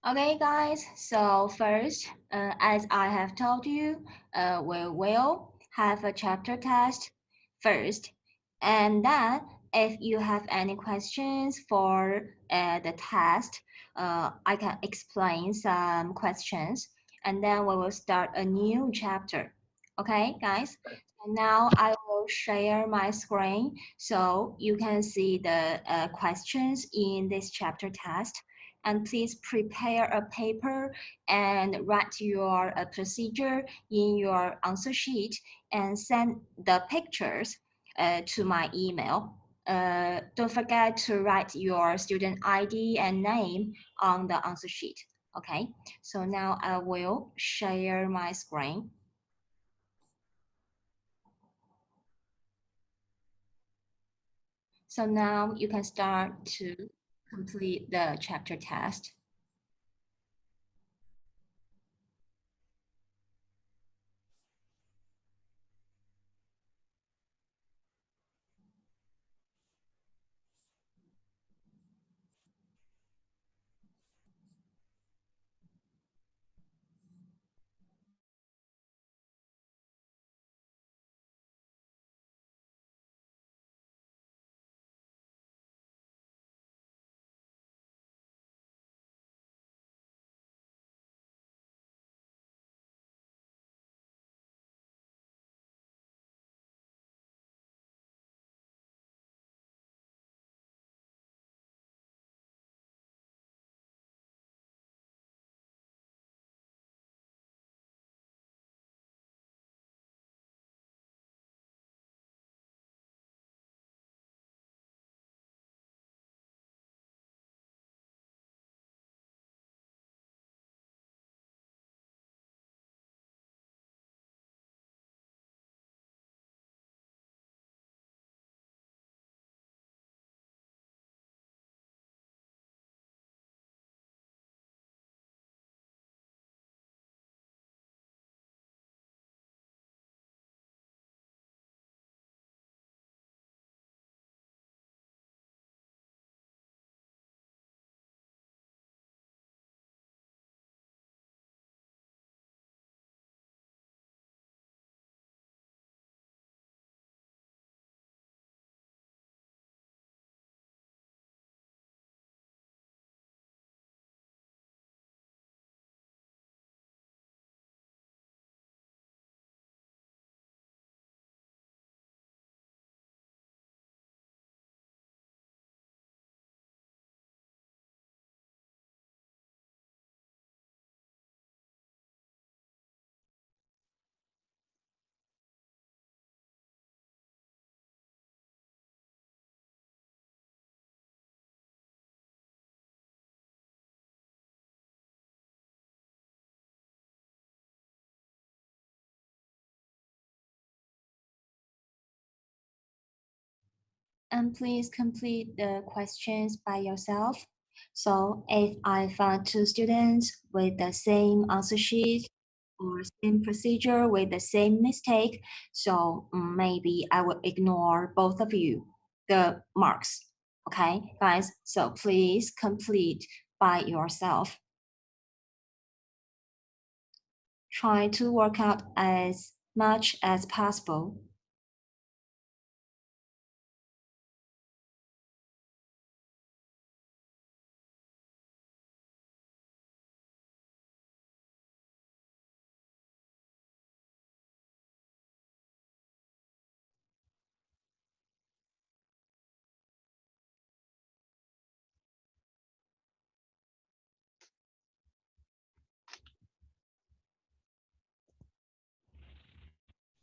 Okay, guys, so first, as I have told you, we will have a chapter test first. And then if you have any questions for the test, I can explain some questions and then we will start a new chapter. Okay, guys? So now I will share my screen so you can see the questions in this chapter test, and please prepare a paper and write your procedure in your answer sheet and send the pictures to my email. Don't forget to write your student ID and name on the answer sheet. Okay, so now I will share my screen. So now you can start to complete the chapter test. And please complete the questions by yourself. So if I find two students with the same answer sheet or same procedure with the same mistake, so maybe I will ignore both of you, the marks. Okay, guys, so please complete by yourself. Try to work out as much as possible.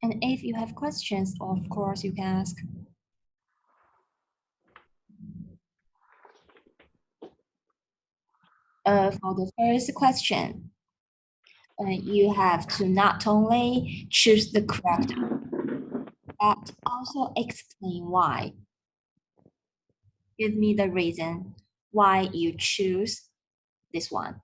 And if you have questions, of course, you can ask. For the first question, you have to not only choose the correct, but also explain why. Give me the reason why you choose this one.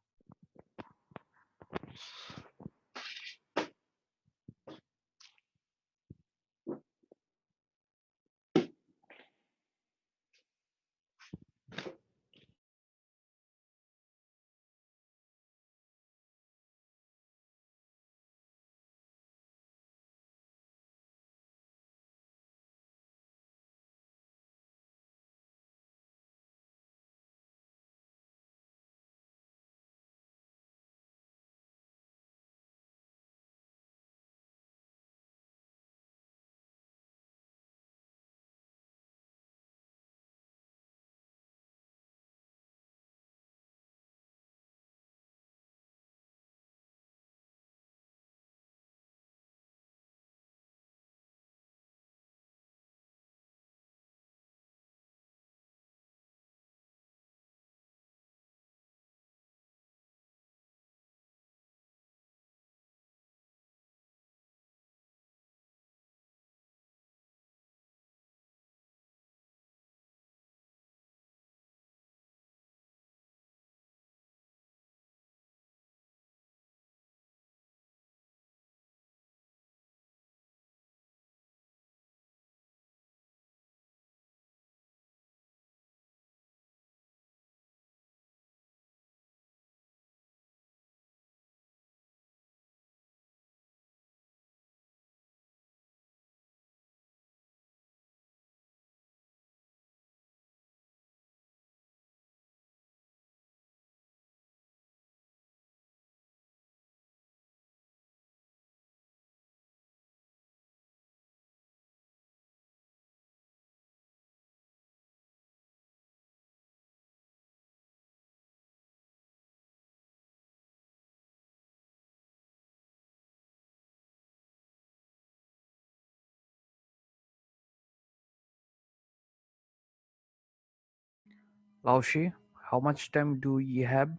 Laoshi, how much time do we have?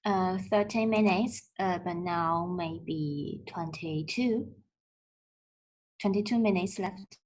30 minutes, but now maybe 22 minutes left.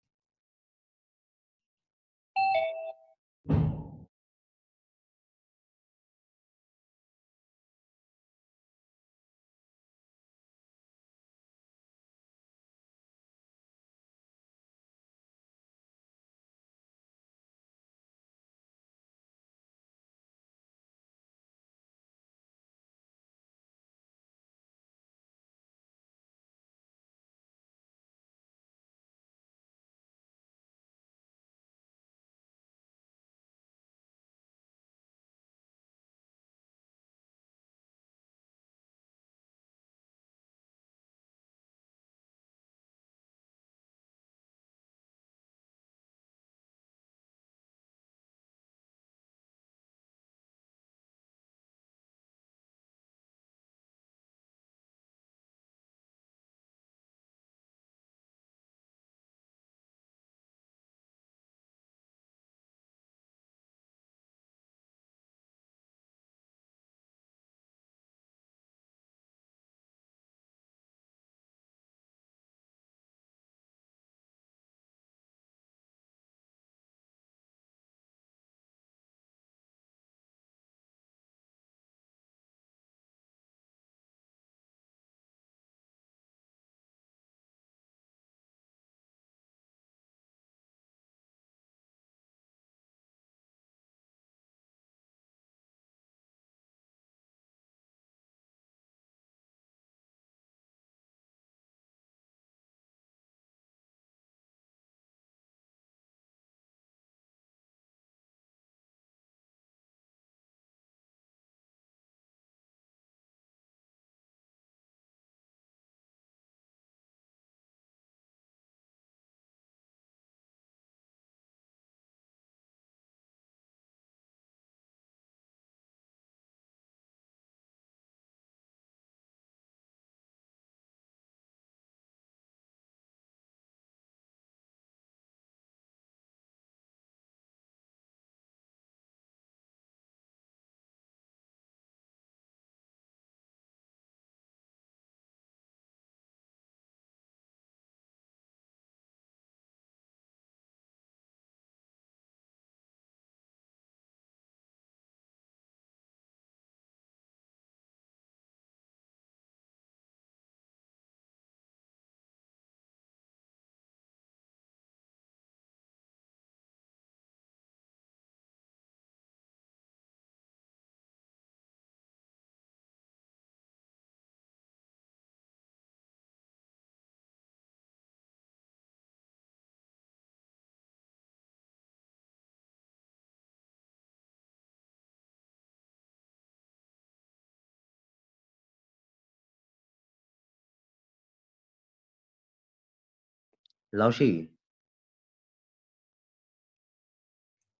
Laushi,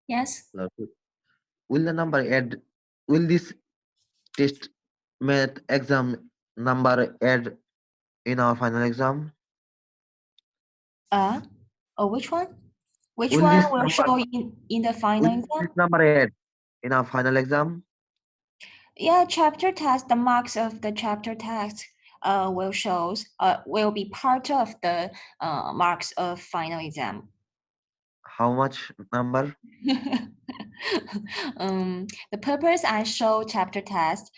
Yes. Laushi, will the number add? Will this test math exam number add in our final exam? Uh, oh, which one? Which Will one this will number show in the final will this exam? number add in our final exam? Yeah, chapter test, the marks of the chapter test will be part of the marks of final exam. How much number? The purpose I show chapter test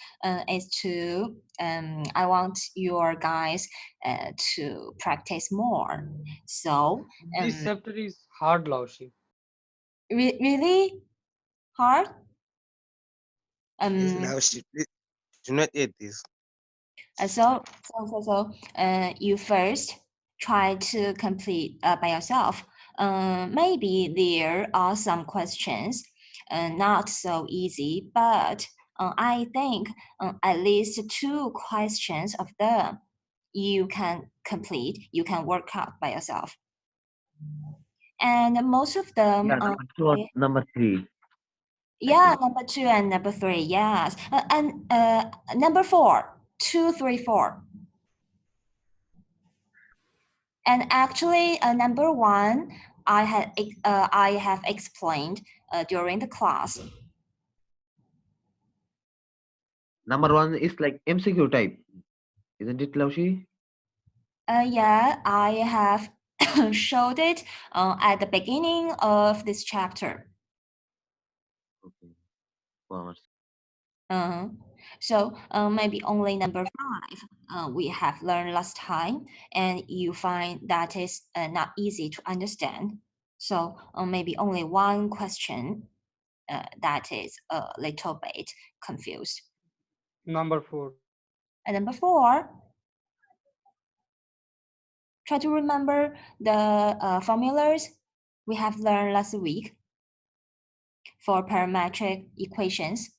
is to I want your guys to practice more. So This chapter is hard, Laushi. really hard. Yes, Um, Laushi, please do not eat this. You first try to complete by yourself. Maybe there are some questions not so easy, but I think at least 2 questions of them you can complete, you can work out by yourself. And most of them, Yeah, number two or number three. yeah, number 2 and number 3, yes. And number 4, 2, 3, 4. And actually, number 1, I have explained during the class. Number 1 is like MCQ type, isn't it, Laushi? Yeah, I have showed it at the beginning of this chapter. Okay. Wow. So maybe only number 5 we have learned last time, and you find that is not easy to understand. So maybe only one question that is a little bit confused. Number 4. And number 4, try to remember the formulas we have learned last week for parametric equations.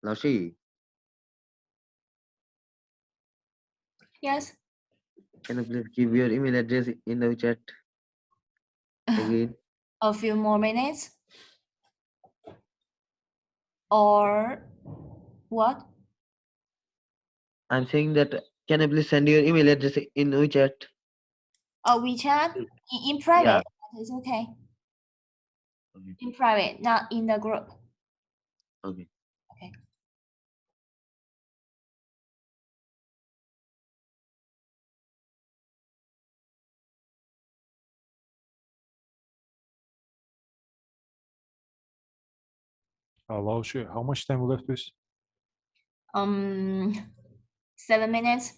老师, Yes. can you please give your email address in the chat again? A few more minutes. Or what? I'm saying that can you please send your email address in WeChat? Oh, WeChat in private. Yeah. It's okay. Okay. In private, not in the group. Okay. Okay. Lao Shi, how much time left, please? 7 minutes.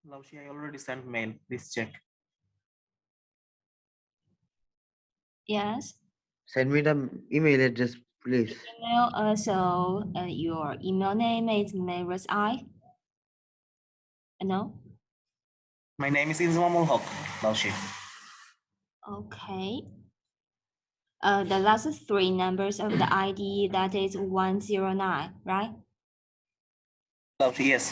Laushi, I already sent mail. Please check. Yes. Send me the email address, please. Email. Your email name is Maris I. No. My name is Zummu, Laushi. Okay. The last three numbers of the ID, that is 109, right? Laushi, yes.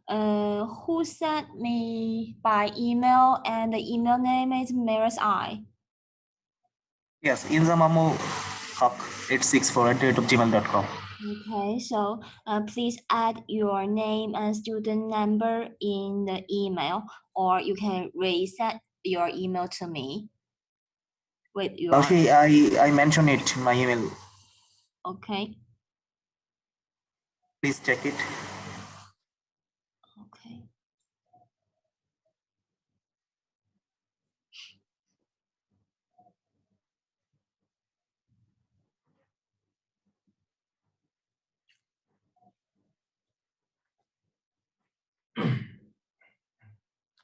Who sent me by email, and the email name is Maris I. Yes, Zummu 864@gmail.com. Okay, so please add your name and student number in the email, or you can reset your email to me with your. Laushi, I mentioned it in my email. Okay. Please check it. Okay.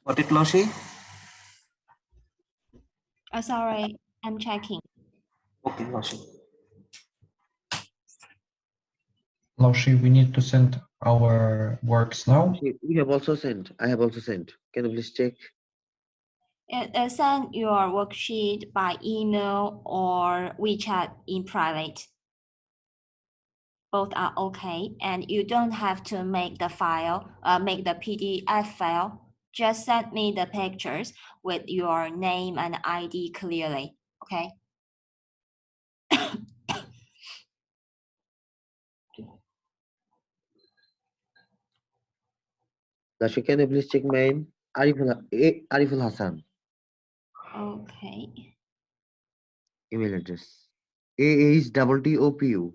Got it, Laushi? Sorry, I'm checking. Okay, Laushi. Laushi, we need to send our works now. We have also sent. I have also sent. Can you please check? Send your worksheet by email or WeChat in private. Both are okay, and you don't have to make the file, make the PDF file. Just send me the pictures with your name and ID clearly, okay? Dashi, can you please check mine? Ariful Hassan. Okay. Email address. AHTTOPU.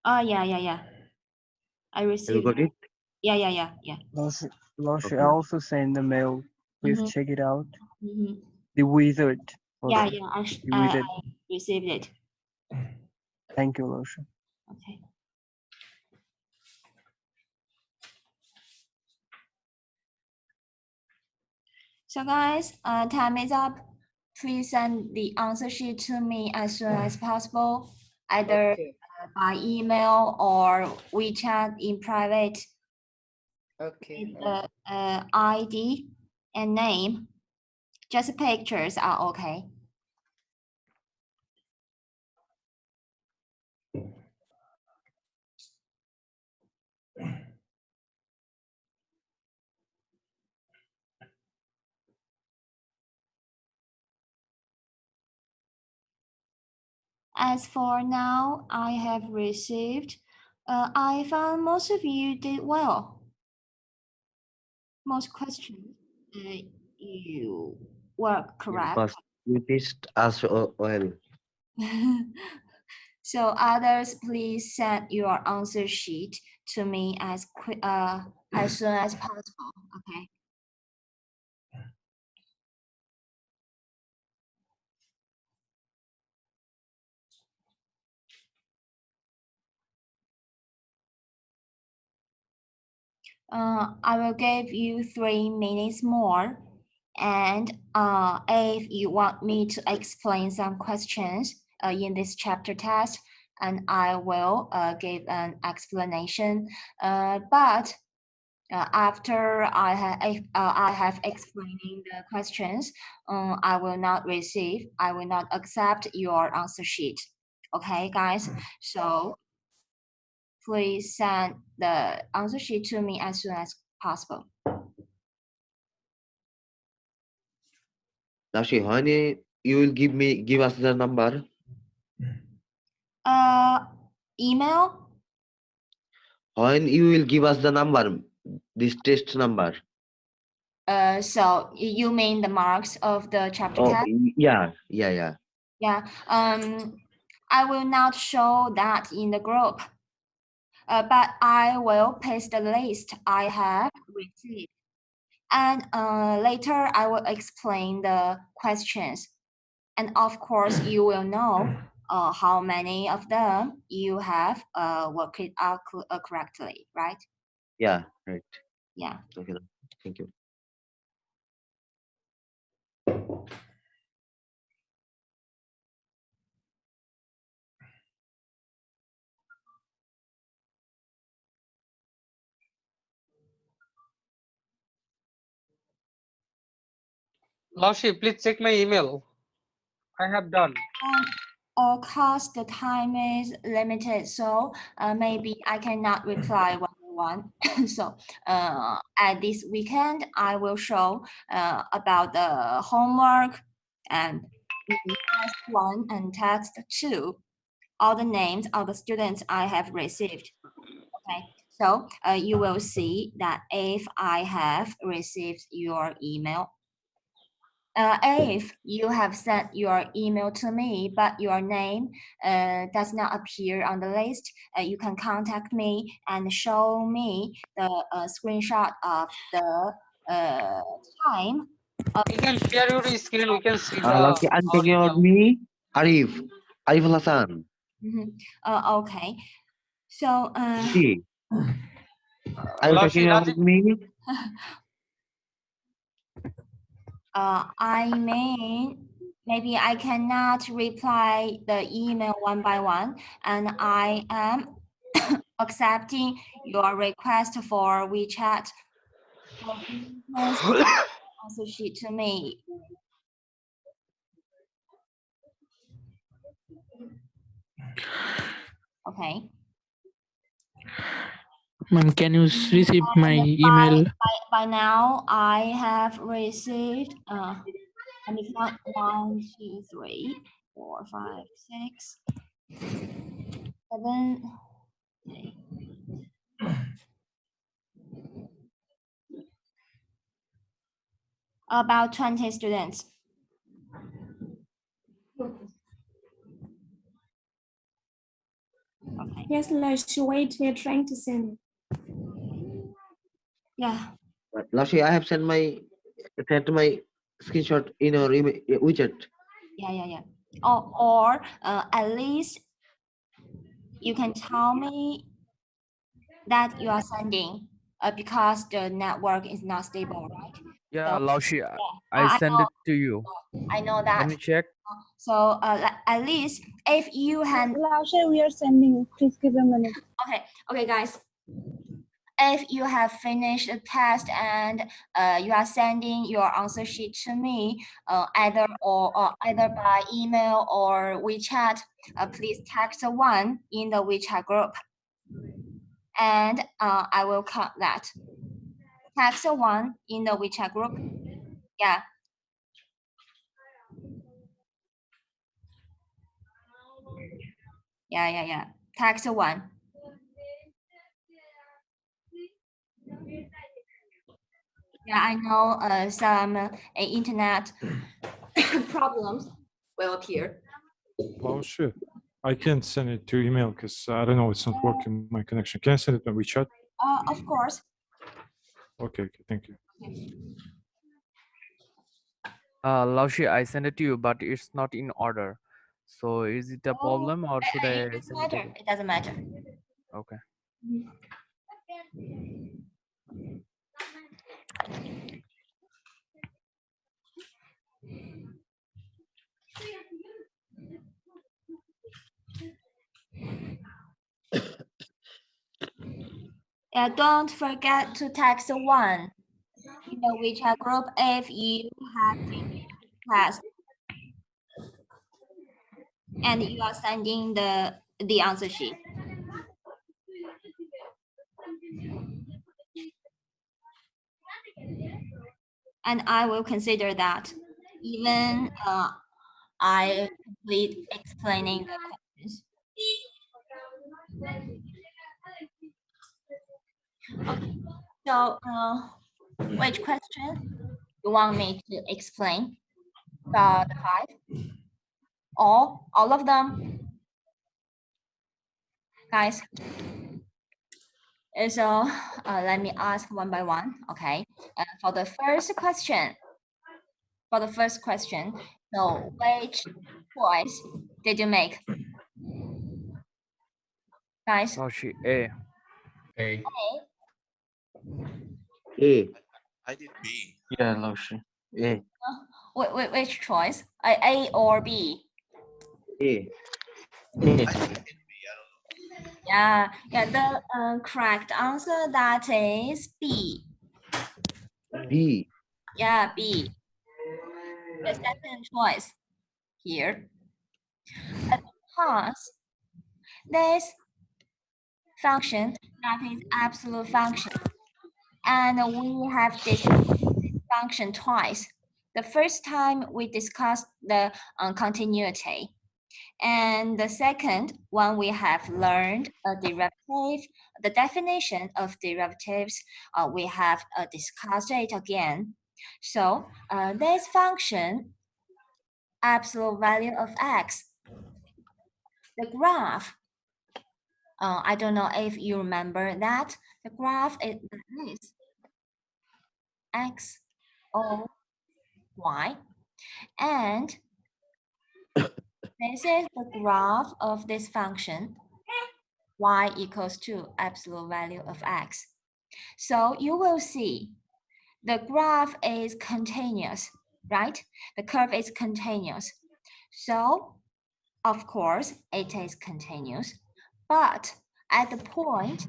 Oh, yeah. I Have you received got it? Yeah. Laushi, I Okay. also sent the mail. Please check it out. Mm-hmm. The wizard. Yeah, Okay. I received it. Thank you, Laushi. Okay. So guys, time is up. Please send the answer sheet to me as soon as possible, either by email or WeChat in private. Okay. With the ID and name. Just pictures are okay. As for now, I have received. I found most of you did well. Most questions you were correct. First, you teach us well. So others, please send your answer sheet to me as soon as possible. Okay. I will give you 3 minutes more. And if you want me to explain some questions in this chapter test, and I will give an explanation. But after I have explaining the questions, I will not accept your answer sheet. Okay, guys? So please send the answer sheet to me as soon as possible. Dashi, honey, you will give us the number. Email? When you will give us the number, this test number. So you mean the marks of the chapter test? Yeah. Yeah. I will not show that in the group, but I will paste the list I have received. And later I will explain the questions. And of course, you will know how many of them you have worked it out correctly, right? Yeah, right. Yeah. Okay, thank you. Laoshi, please check my email. I have done. Of course, the time is limited, so maybe I cannot reply one by one. So at this weekend, I will show about the homework and test 1 and test 2, all the names of the students I have received. Okay, so you will see that if I have received your email, if you have sent your email to me, but your name does not appear on the list, you can contact me and show me the screenshot of the time. You can share your screen. We can see the Laoshi, I'm our talking about email. me, Arif Hassan. Okay, so See, are you talking about me? I mean, maybe I cannot reply the email one by one, and I am accepting your request for WeChat. So please answer sheet to me. Okay. Ma'am, can you receive my email? By now, I have received, let me count, 1, 2, 3, 4, 5, 6, 7, 8. About 20 students. Okay. Yes, let's wait. We're trying to send it. Yeah. Laoshi, I have sent my screenshot in your email widget. Yeah. Or at least you can tell me that you are sending because the network is not stable, right? Yeah, So, Laoshi, I I send know, it to you. I know that. Can you check? So at least if you have. Laoshi, we are sending. Please give a minute. Okay, guys. If you have finished the test and you are sending your answer sheet to me, either by email or WeChat, please text 1 in the WeChat group, and I will count that. Text 1 in the WeChat group. Yeah. Yeah. Text 1. Yeah, I know some internet problems will appear. Oh, sure. I can't send it to email because I don't know, it's not working, my connection. Can I send it on WeChat? Of course. Okay, thank you. Laoshi, I send it to you, but it's not in order. So is it a problem or should I It send it again? It doesn't matter. Okay. Don't forget to text 1 in the WeChat group if you have finished the test and you are sending the answer sheet. And I will consider that even I complete explaining the questions. Okay. So which question you want me to explain? The 5? All of them? Guys. So let me ask one by one. Okay. For the first question, so which choice did you make? Guys, Laoshi, A. A. A. I did B. Yeah, Laoshi. A. which choice? A or B? A. A. I did B. Yeah, the correct answer that is B. B. Yeah, B. The second choice here. Because this function that is absolute function, and we have this function twice. The first time we discussed the continuity, and the second one we have learned a derivative, the definition of derivatives. We have discussed it again. So this function, absolute value of x, the graph. I don't know if you remember that the graph is this x, o, y, and this is the graph of this function y equals to absolute value of x. So you will see the graph is continuous, right? The curve is continuous. So of course it is continuous, but at the point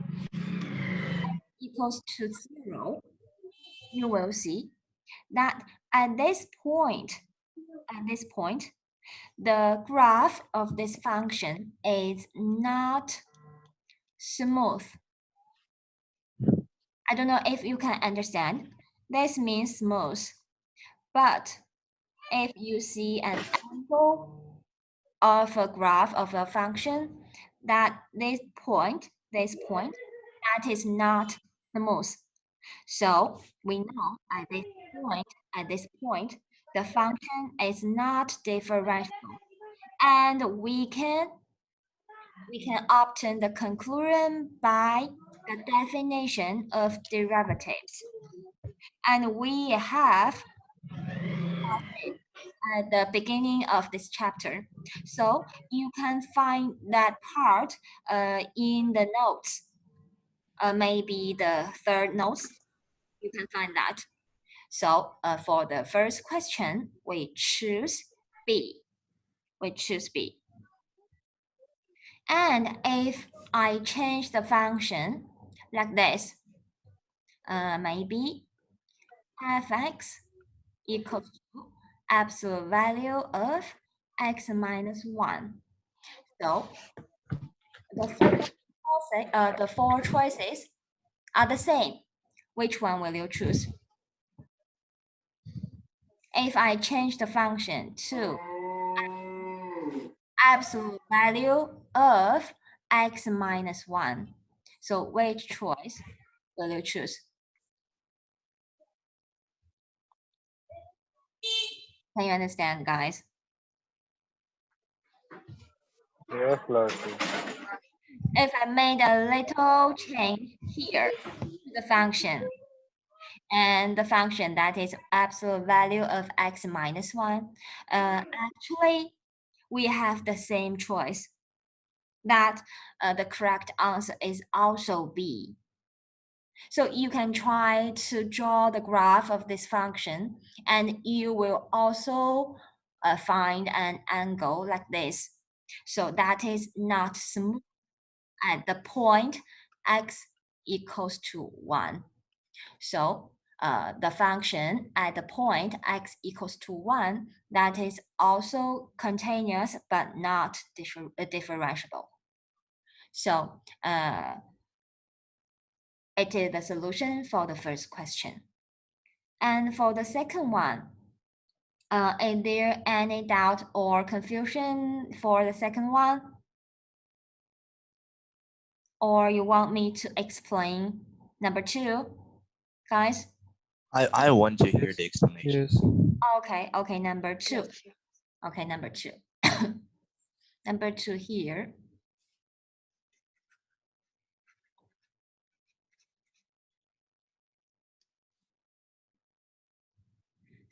equals to 0, you will see that at this point, the graph of this function is not smooth. I don't know if you can understand. This means smooth, but if you see an angle of a graph of a function, that this point, that is not smooth. So we know at this point, the function is not differentiable, and we can obtain the conclusion by the definition of derivatives. And we have at the beginning of this chapter. So you can find that part in the notes, maybe the third notes, you can find that. So for the first question, we choose B. And if I change the function like this, maybe fx equals to absolute value of x minus 1. So the four choices are the same. Which one will you choose? If I change the function to absolute value of x minus 1, so which choice will you choose? Can you understand, guys? Yes, Laoshi. If I made a little change here to the function, and the function that is absolute value of x minus 1, actually, we have the same choice, that the correct answer is also B. So you can try to draw the graph of this function, and you will also find an angle like this. So that is not smooth at the point x equals to 1. So the function at the point x equals to 1, that is also continuous but not differentiable. So it is the solution for the first question. And for the second one, is there any doubt or confusion for the second one? Or you want me to explain number 2, guys? I want to hear the explanation. Yes. Okay, number 2. Okay, number 2. Number 2 here.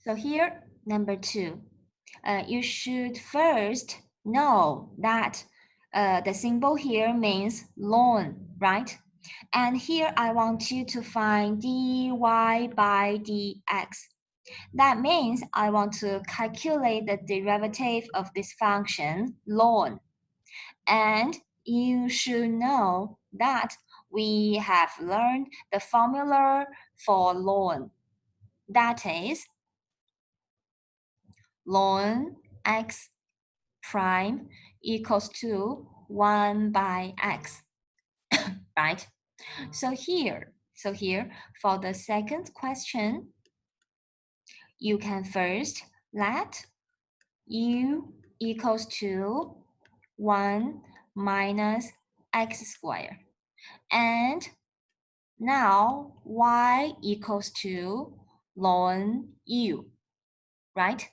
So here, number 2, you should first know that the symbol here means ln, right? And here I want you to find dy by dx. That means I want to calculate the derivative of this function, ln. And you should know that we have learned the formula for ln. That is ln x prime equals to 1 by x, right? So here for the second question, you can first let u equals to 1 minus x squared. And now y equals to ln u, right?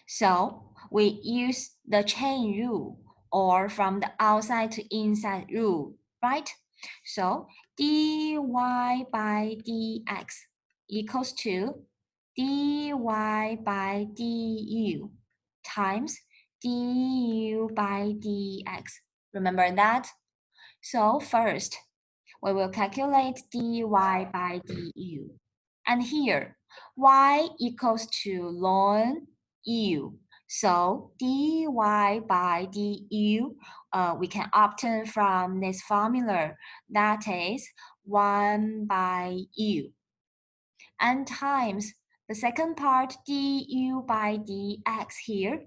So we use the chain rule or from the outside to inside rule, right? So dy by dx equals to dy by du times du by dx. Remember that? So first, we will calculate dy by du. And here, y equals to ln u. So dy by du, we can obtain from this formula, that is 1 by u. And times the second part du by dx here,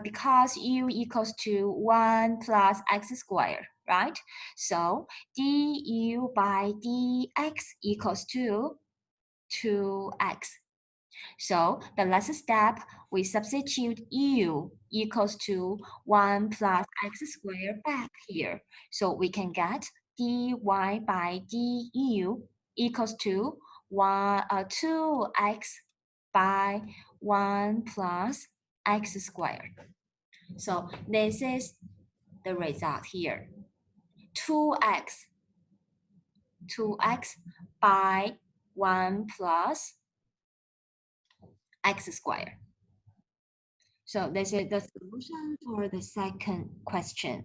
because u equals to 1 plus x squared, right? So du by dx equals to 2x. So the last step, we substitute u equals to 1 plus x squared back here. So we can get dy by du equals to 2x by 1 plus x squared. So this is the result here. 2x by 1 plus x squared. So this is the solution for the second question.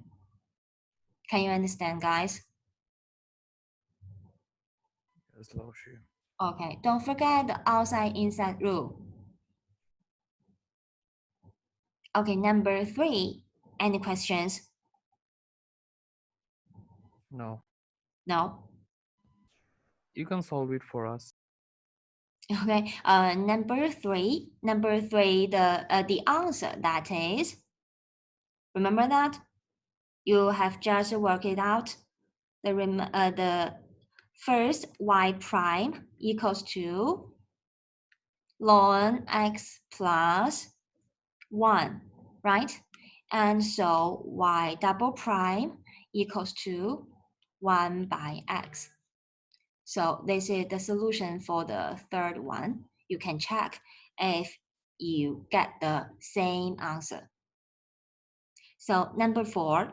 Can you understand, guys? Yes, Laoshi. Okay, don't forget the outside-inside rule. Okay, number 3. Any questions? No. No? You can solve it for us. Okay, number 3, the answer, that is, remember that? You have just worked it out. The first y prime equals to ln x plus 1, right? And so y double prime equals to 1 by x. So this is the solution for the third one. You can check if you get the same answer. So number 4.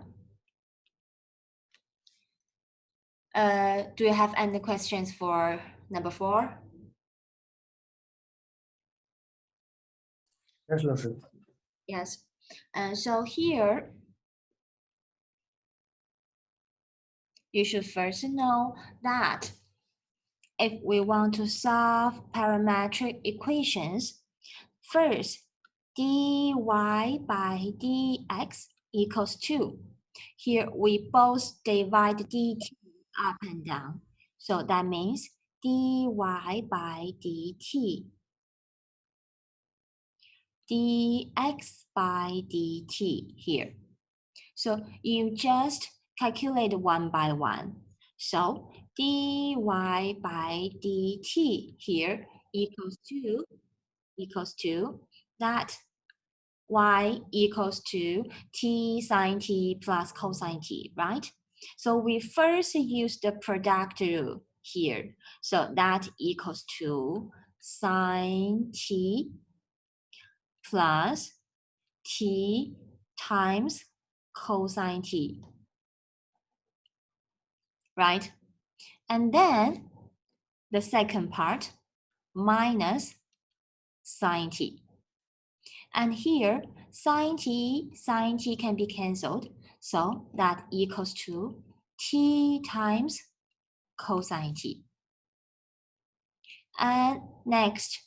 Do you have any questions for number 4? Yes, Laoshi. Yes. So here, you should first know that if we want to solve parametric equations, first, dy by dx equals 2. Here, we both divide dt up and down. So that means dy by dt, dx by dt here. So you just calculate one by one. So dy by dt here equals to that y equals to t sine t plus cosine t, right? So we first use the product rule here. So that equals to sine t plus t times cosine t, right? And then the second part, minus sine t. And here, sine t can be cancelled. So that equals to t times cosine t. And next,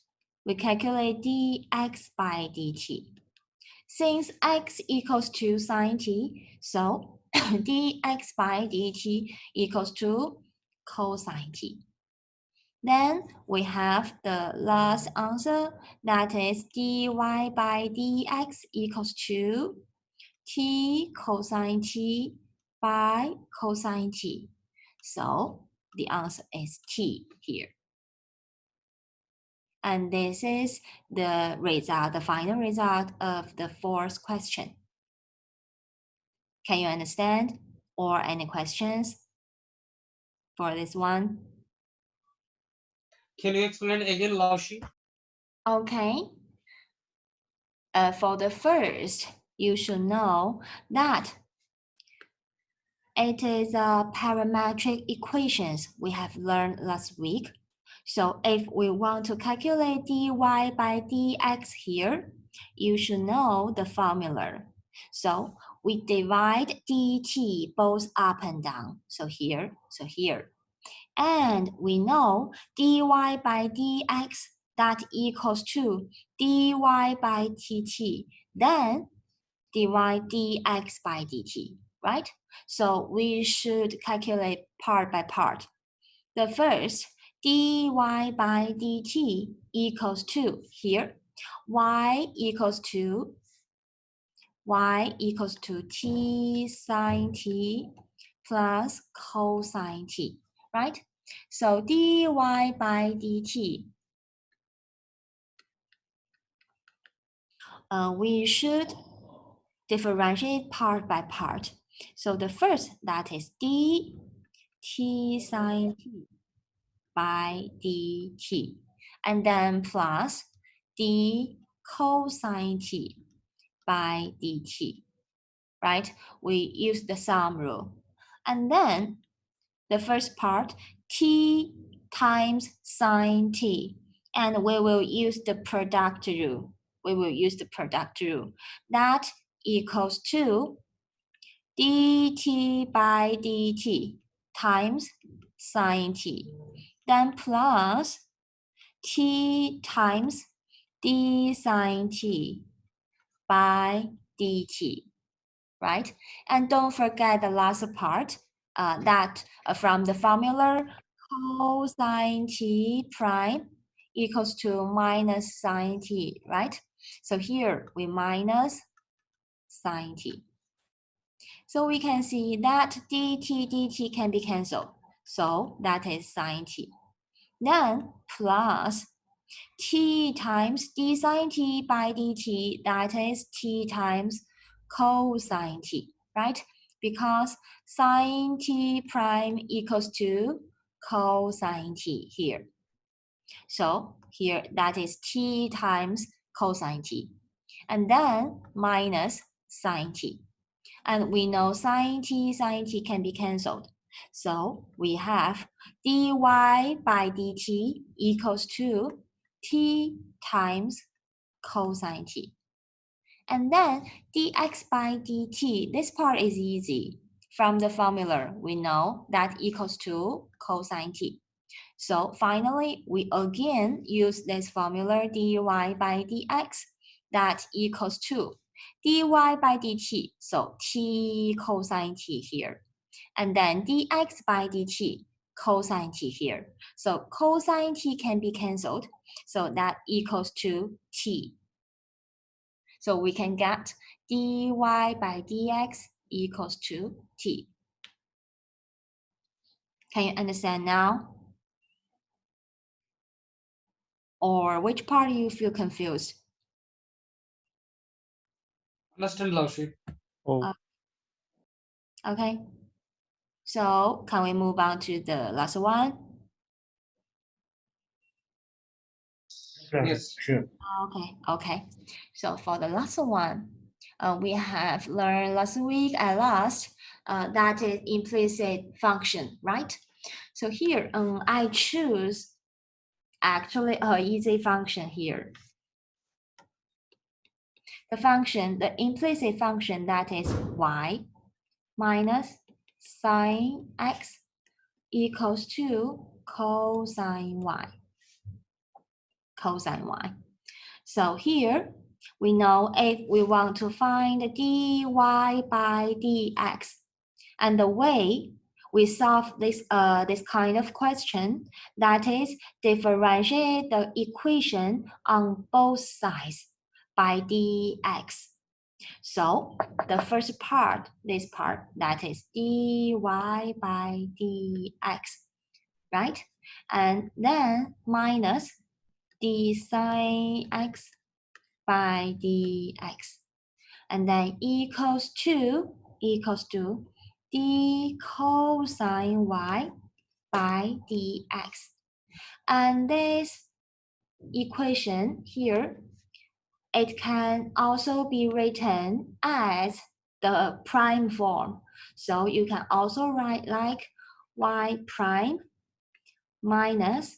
we calculate dx by dt. Since x equals to sine t, so dx by dt equals to cosine t. Then we have the last answer, that is dy by dx equals to t cosine t by cosine t. So the answer is t here. And this is the result, the final result of the fourth question. Can you understand? Or any questions for this one? Can you explain again, Laoshi? Okay. For the first, you should know that it is parametric equations we have learned last week. So if we want to calculate dy by dx here, you should know the formula. So we divide dt both up and down. So here. And we know dy by dx that equals to dy by dt. Then divide dx by dt, right? So we should calculate part by part. The first, dy by dt equals to, here, y equals to t sine t plus cosine t, right? So dy by dt, we should differentiate part by part. So the first, that is d t sine t by dt, and then plus d cosine t by dt, right? We use the sum rule. And then the first part, t times sine t, and we will use the product rule. That equals to dt by dt times sine t, then plus t times d sine t by dt, right? And don't forget the last part, that from the formula, cosine t prime equals to minus sine t, right? So here we minus sine t. So we can see that dt can be cancelled. So that is sine t. Then plus t times d sine t by dt, that is t times cosine t, right? Because sine t prime equals to cosine t here. So here that is t times cosine t, and then minus sine t. And we know sine t can be cancelled. So we have dy by dt equals to t times cosine t. And then dx by dt, this part is easy. From the formula, we know that equals to cosine t. So finally, we again use this formula dy by dx that equals to dy by dt, so t cosine t here, and then dx by dt, cosine t here. So cosine t can be cancelled, so that equals to t. So we can get dy by dx equals to t. Can you understand now? Or which part you feel confused? Understand, Laoshi? Oh, Okay. So can we move on to the last one? Yes. Sure. Okay. So for the last one, we have learned last week at last, that is implicit function, right? So here, I choose actually a easy function here. the function, the implicit function that is y minus sine x equals to cosine y. Cosine y. So here we know if we want to find dy by dx, and the way we solve this this kind of question, that is differentiate the equation on both sides by dx. So the first part, this part, that is dy by dx, right? And then minus d sine x by dx, and then equals to d cosine y by dx. And this equation here, it can also be written as the prime form. So you can also write like y prime minus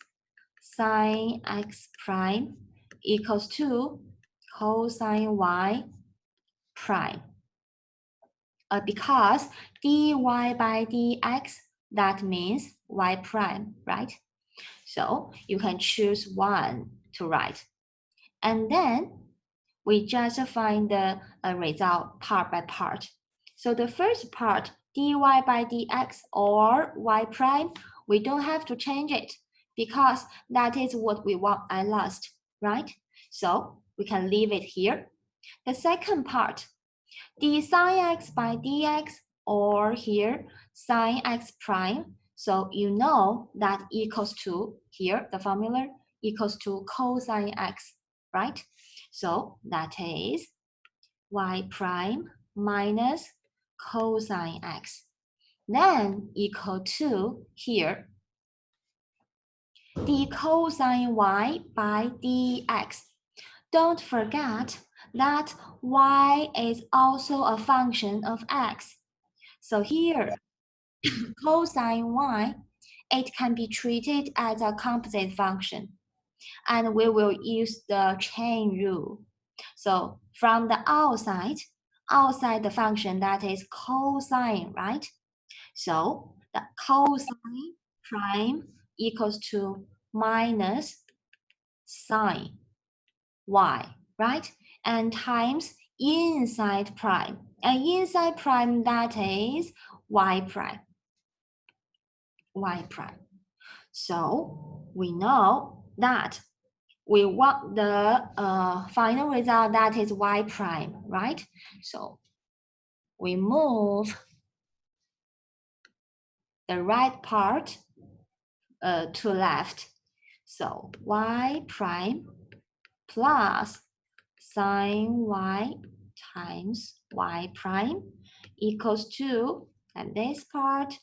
sine x prime equals to cosine y prime. Because dy by dx, that means y prime, right? So you can choose one to write. And then we just find the result part by part. So the first part, dy by dx or y prime, we don't have to change it because that is what we want at last, right? So we can leave it here. The second part, d sine x by dx, or here sine x prime. So you know that equals to, here the formula equals to cosine x, right? So that is y prime minus cosine x. Then equal to here d cosine y by dx. Don't forget that y is also a function of x. So here, cosine y, it can be treated as a composite function. And we will use the chain rule. So from the outside the function, that is cosine, right? So the cosine prime equals to minus sine y, right? And times inside prime. And inside prime, that is y prime. Y prime. So we know that we want the final result, that is y prime, right? So we move the right part to left. So y prime plus sine y times y prime equals to, and this part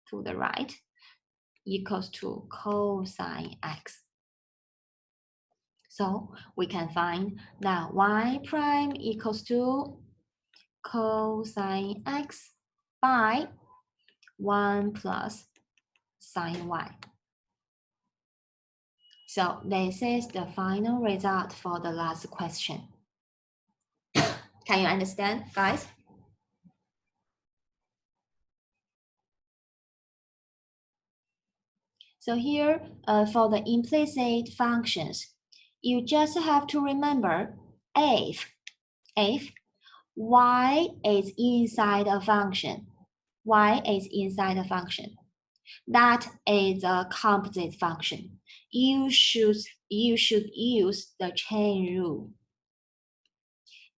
to the right, equals to cosine x. So we can find that y prime equals to cosine x by 1 plus sine y. So this is the final result for the last question. Can you understand, guys? So here, for the implicit functions, you just have to remember if y is inside a function, y is inside a function, that is a composite function. You should use the chain rule.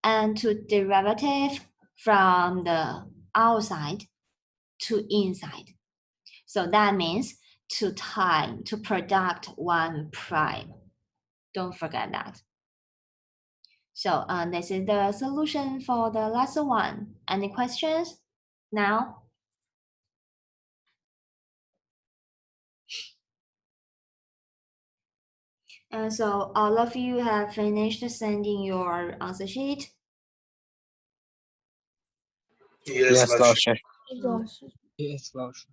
And to derivative from the outside to inside. So that means to product 1 prime. Don't forget that. So this is the solution for the last one. Any questions now? And so all of you have finished sending your answer sheet. Yes, Laoshi. Yes, Laoshi.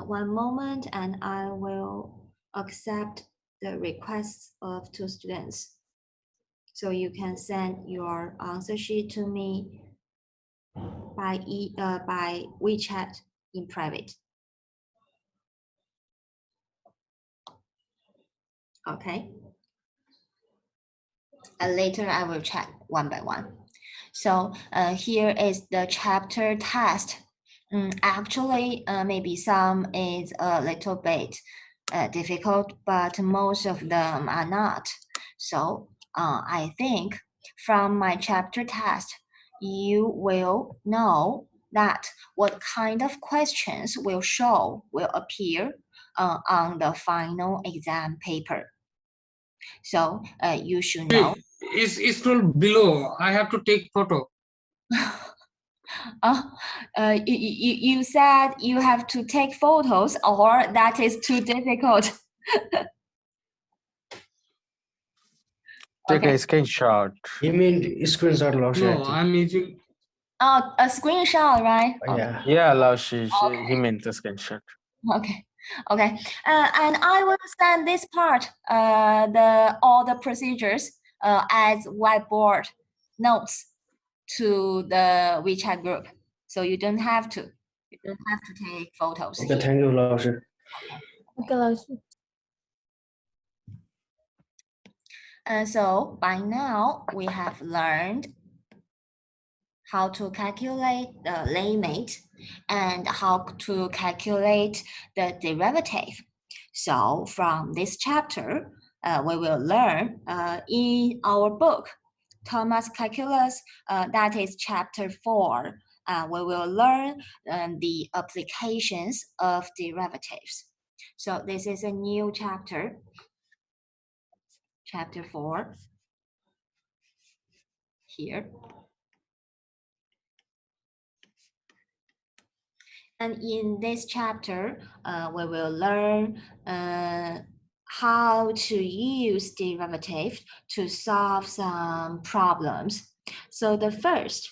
One moment, and I will accept the requests of 2 students. So you can send your answer sheet to me by by WeChat in private. Okay. And later I will check one by one. So here is the chapter test. Actually, maybe some is a little bit difficult, but most of them are not. So I think from my chapter test, you will know that what kind of questions will appear on the final exam paper. So you should know. It's scroll below. I have to take photo. You said you have to take photos, or that is too difficult. Take a screenshot. You mean screenshot, Laoshi? No, I'm using. Oh, a screenshot, right? Yeah. Yeah, Laoshi, he meant a screenshot. Okay, okay. And I will send this part, all the procedures as whiteboard notes to the WeChat group, so you don't have to. You don't have to take photos. Okay, thank you, Laoshi. Okay, Laoshi. So by now we have learned how to calculate the limit and how to calculate the derivative. So from this chapter, we will learn in our book, Thomas Calculus, that is chapter 4. We will learn the applications of derivatives. So this is a new chapter, chapter 4, here. And in this chapter, we will learn how to use derivative to solve some problems. So the first,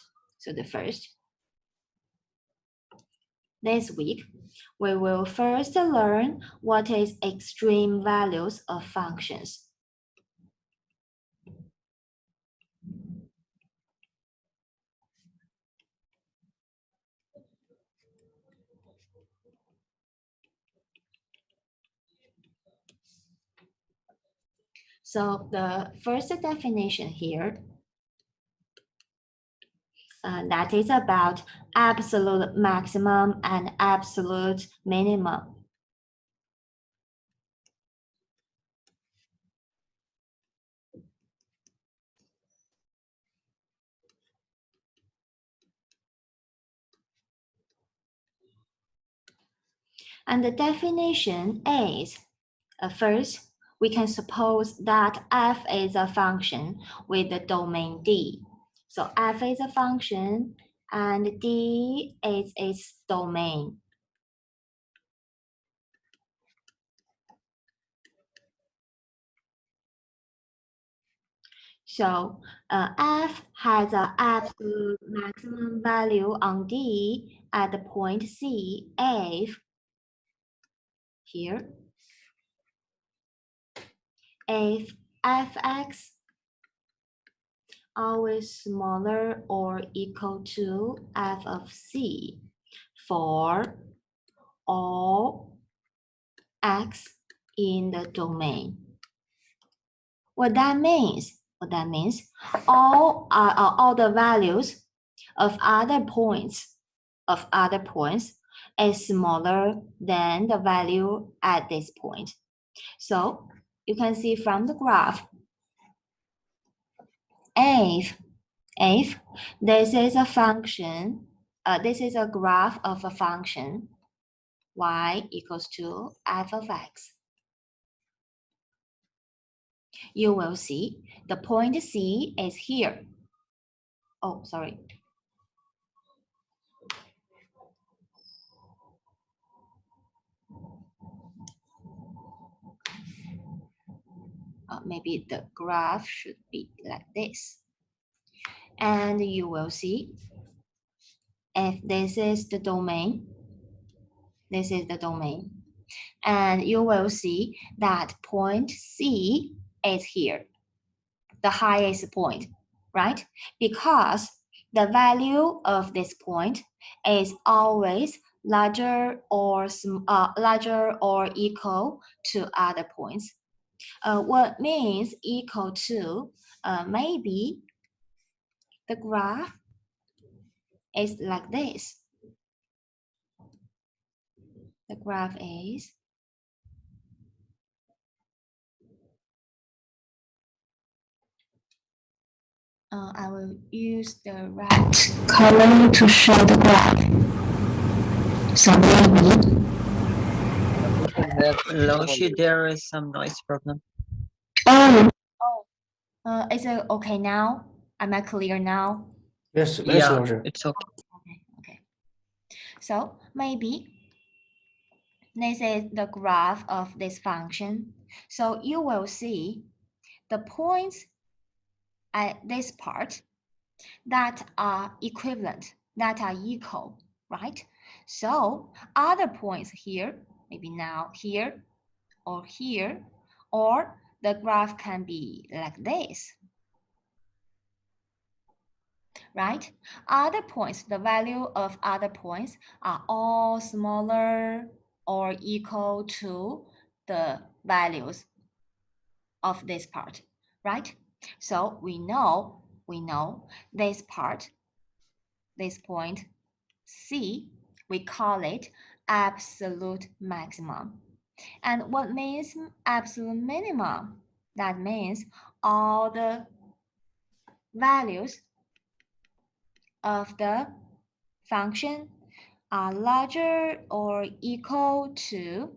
this week, we will first learn what is extreme values of functions. So the first definition here, that is about absolute maximum and absolute minimum. And the definition is, first, we can suppose that f is a function with the domain D. So f is a function and D is its domain. So f has an absolute maximum value on D at the point C if here, if fx always smaller or equal to f of c for all x in the domain. What that means all the values of other points is smaller than the value at this point. So you can see from the graph, if this is a function, this is a graph of a function y equals to f of x. You will see the point C is here. Oh, sorry. Maybe the graph should be like this. And you will see if this is the domain, this is the domain. And you will see that point C is here. the highest point, right? Because the value of this point is always larger or equal to other points. What means equal to, maybe the graph is like this. The graph is I will use the right color to show the graph. So maybe Loshi, there is some noise problem. Is it okay now? Am I clear now? Yes, Yeah, Lauscher. it's okay. Okay. So maybe this is the graph of this function. So you will see the points at this part that are equivalent, that are equal, right? So other points here, maybe now here, or the graph can be like this, right? Other points, the value of other points are all smaller or equal to the values of this part, right? So we know this part, this point C, we call it absolute maximum. And what means absolute minimum? That means all the values of the function are larger or equal to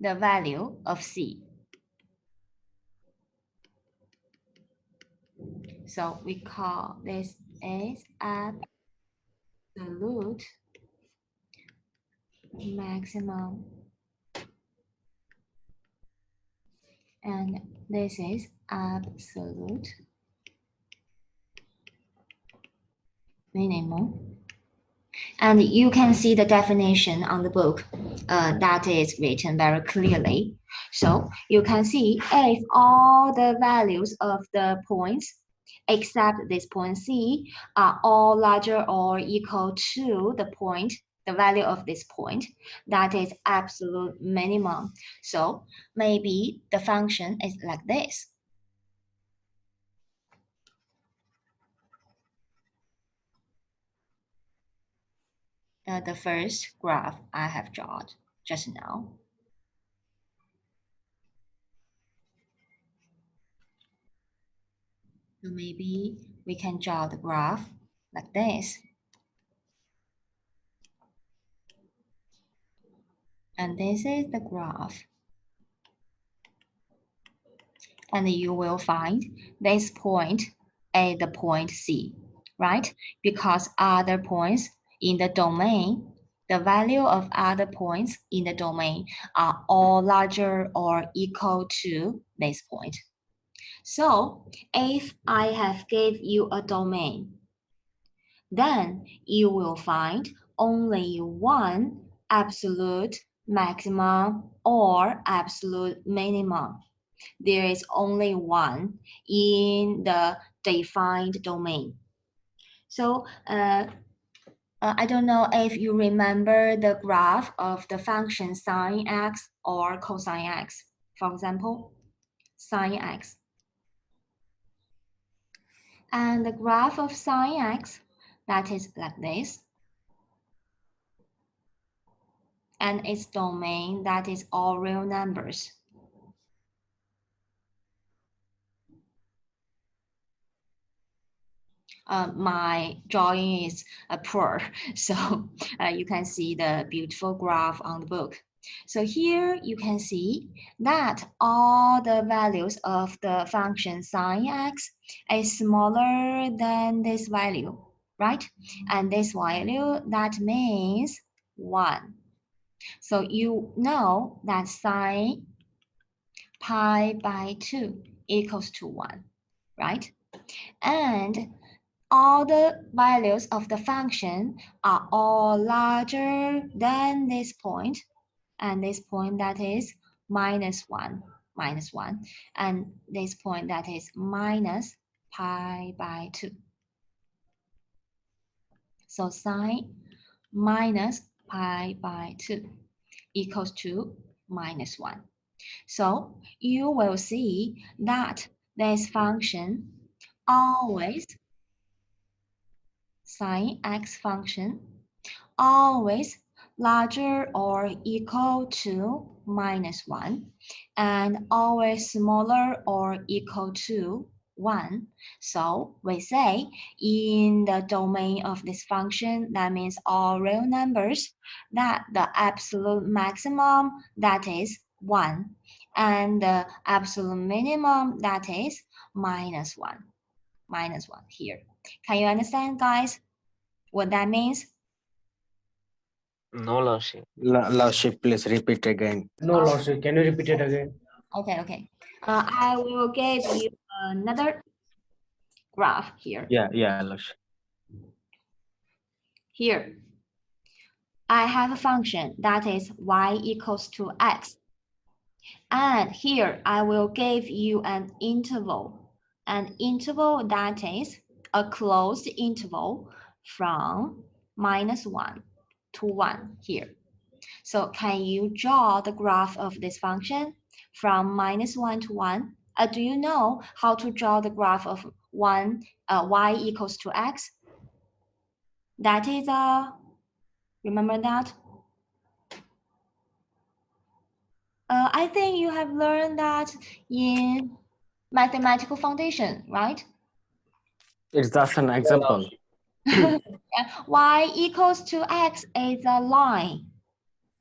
the value of C. So we call this is absolute maximum. And this is absolute minimum. And you can see the definition on the book that is written very clearly. So you can see if all the values of the points except this point C are all larger or equal to the value of this point, that is absolute minimum. So maybe the function is like this. The first graph I have drawn just now. So maybe we can draw the graph like this. And this is the graph. And you will find this point is the point C, right? Because other points in the domain, the value of other points in the domain are all larger or equal to this point. So if I have gave you a domain, then you will find only one absolute maximum or absolute minimum. There is only one in the defined domain. So I don't know if you remember the graph of the function sine x or cosine x. For example, sine x. And the graph of sine x, that is like this. And its domain, that is all real numbers. My drawing is poor, so you can see the beautiful graph on the book. So here you can see that all the values of the function sine x is smaller than this value, right? And this value, that means 1. So you know that sine pi by 2 equals to 1, right? And all the values of the function are all larger than this point, and this point, that is -1, minus 1, and this point that is minus pi by 2. So sine minus pi by 2 equals to minus 1. So you will see that this function always, sine x function, always larger or equal to minus 1 and always smaller or equal to 1. So we say in the domain of this function, that means all real numbers, that the absolute maximum, that is 1, and the absolute minimum, that is minus 1. Minus 1 here. Can you understand, guys, what that means? No, Lordship, please repeat again. No, Lordship. Can you repeat it again? Okay. I will give you another graph here. Yeah, Lordship. Here, I have a function that is y equals to x. And here, I will give you an interval that is a closed interval from minus 1 to 1 here. So can you draw the graph of this function from minus 1 to 1? Do you know how to draw the graph of y equals to x? That is remember that? I think you have learned that in mathematical foundation, right? It's just an example. Y equals to x is a line.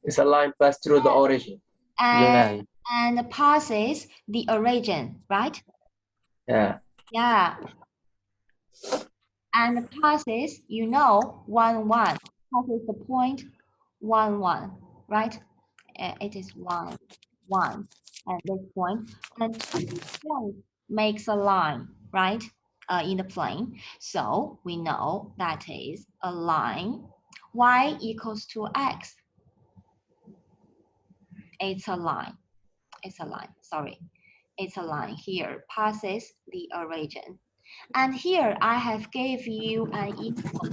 It's a line passed through the origin. And passes the origin, right? Yeah. Yeah. And passes, 1, 1. Passes the point 1, 1, right? It is 1, 1 at this point. And this point makes a line, right? In the plane. So we know that is a line. Y equals to x. It's a line. It's a line, sorry. It's a line here, passes the origin. And here I have gave you an interval.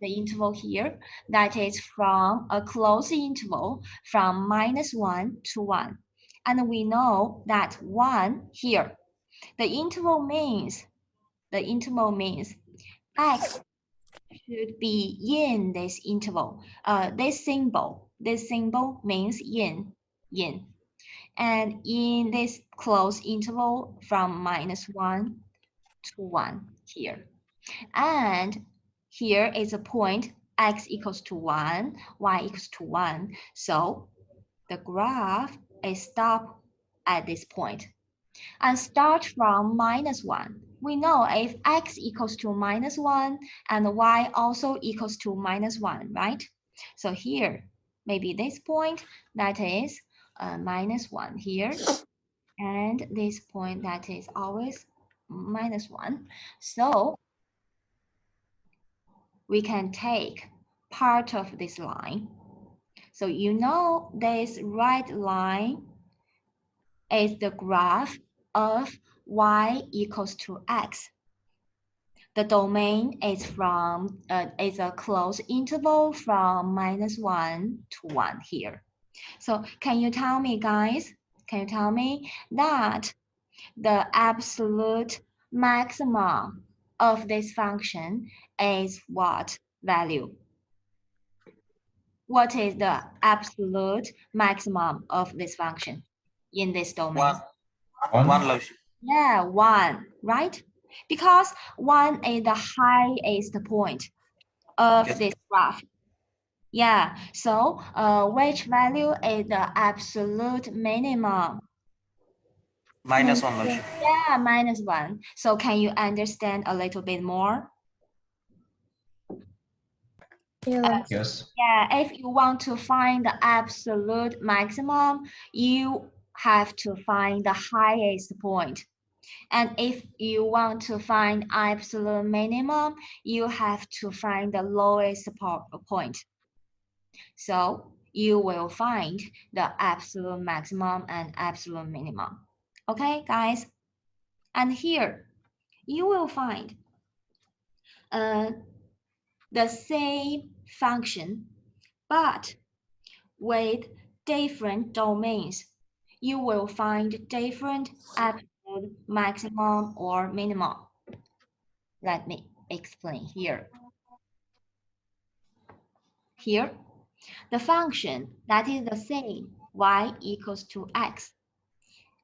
The interval here, that is from a closed interval from minus 1 to 1. And we know that 1 here, the interval means x should be in this interval. This symbol means yin. And in this closed interval from minus 1 to 1 here. And here is a point x equals to 1, y equals to 1. So the graph is stopped at this point. And start from minus 1. We know if x equals to minus 1 and y also equals to minus 1, right? So here, maybe this point that is minus 1 here. And this point that is always minus 1. So we can take part of this line. So this red line is the graph of y equals to x. The domain is a closed interval from minus 1 to 1 here. So can you tell me, guys? Can you tell me that the absolute maximum of this function is what value? What is the absolute maximum of this function in this domain? 1. Yeah, 1, right? Because 1 is the highest point of this graph. Yeah, so which value is the absolute minimum? Minus 1, Lordship. Yeah, minus 1. So can you understand a little bit more? Yes. Yeah, if you want to find the absolute maximum, you have to find the highest point. And if you want to find absolute minimum, you have to find the lowest point. So you will find the absolute maximum and absolute minimum. Okay, guys? And here, you will find the same function, but with different domains. You will find different absolute maximum or minimum. Let me explain here. Here, the function that is the same, y equals to x.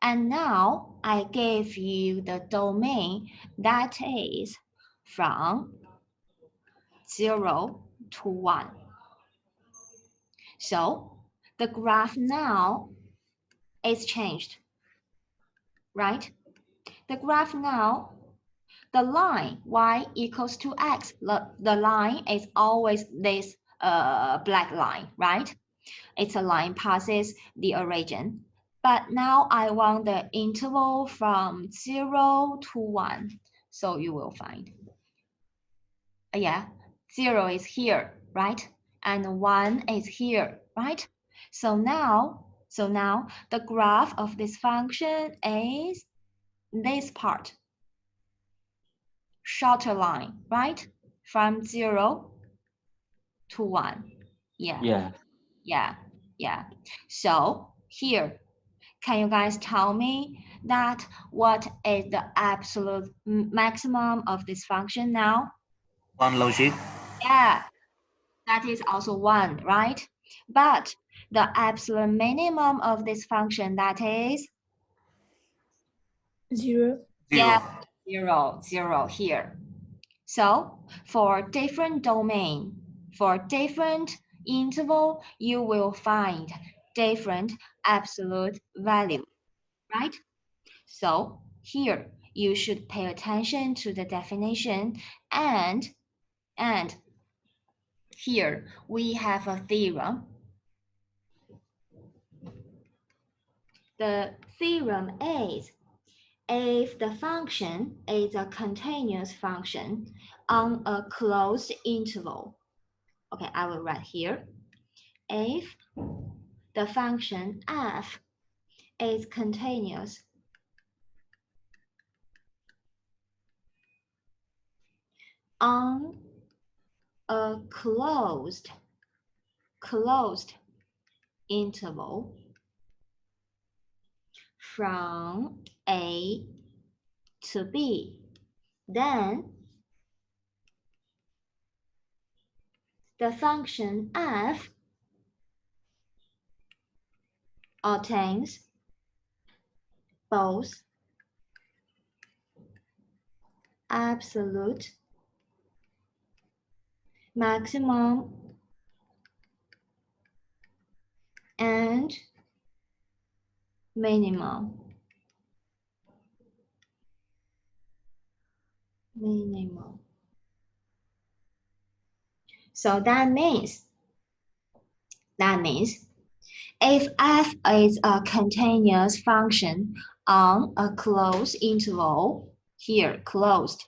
And now I gave you the domain that is from 0 to 1. So the graph now is changed, right? The graph now, the line y equals to x, the line is always this black line, right? It's a line passes the origin. But now I want the interval from 0 to 1. So you will find, 0 is here, right? And 1 is here, right? So now the graph of this function is this part, shorter line, right? From 0 to 1. Yeah. So here, can you guys tell me that what is the absolute maximum of this function now? 1 logic. Yeah, that is also 1, right? But the absolute minimum of this function, that is? 0. Yeah, 0 here. So for different domain, for different interval, you will find different absolute value, right? So here you should pay attention to the definition, and here we have a theorem. The theorem is, if the function is a continuous function on a closed interval. Okay, I will write here. If the function f is continuous on a closed interval from A to B, then the function f obtains both absolute maximum and minimum. So that means if f is a continuous function on a closed interval, here closed,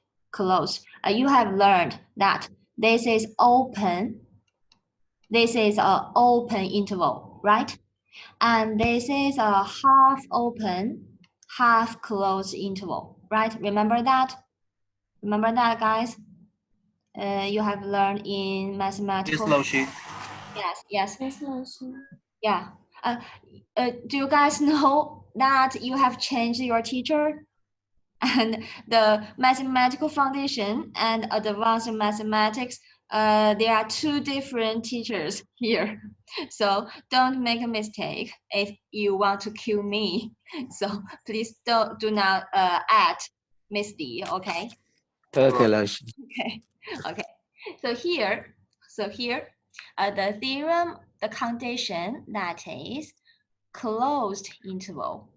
you have learned that this is open. This is an open interval, right? And this is a half open, half closed interval, right? Remember that? Remember that, guys? You have learned in mathematical. Yes. Yeah. Do you guys know that you have changed your teacher? And the mathematical foundation and advanced mathematics, there are 2 different teachers here. So don't make a mistake if you want to kill me. So please do not add Miss D, okay? Okay, Lash. Okay. So here, the theorem, the condition that is closed interval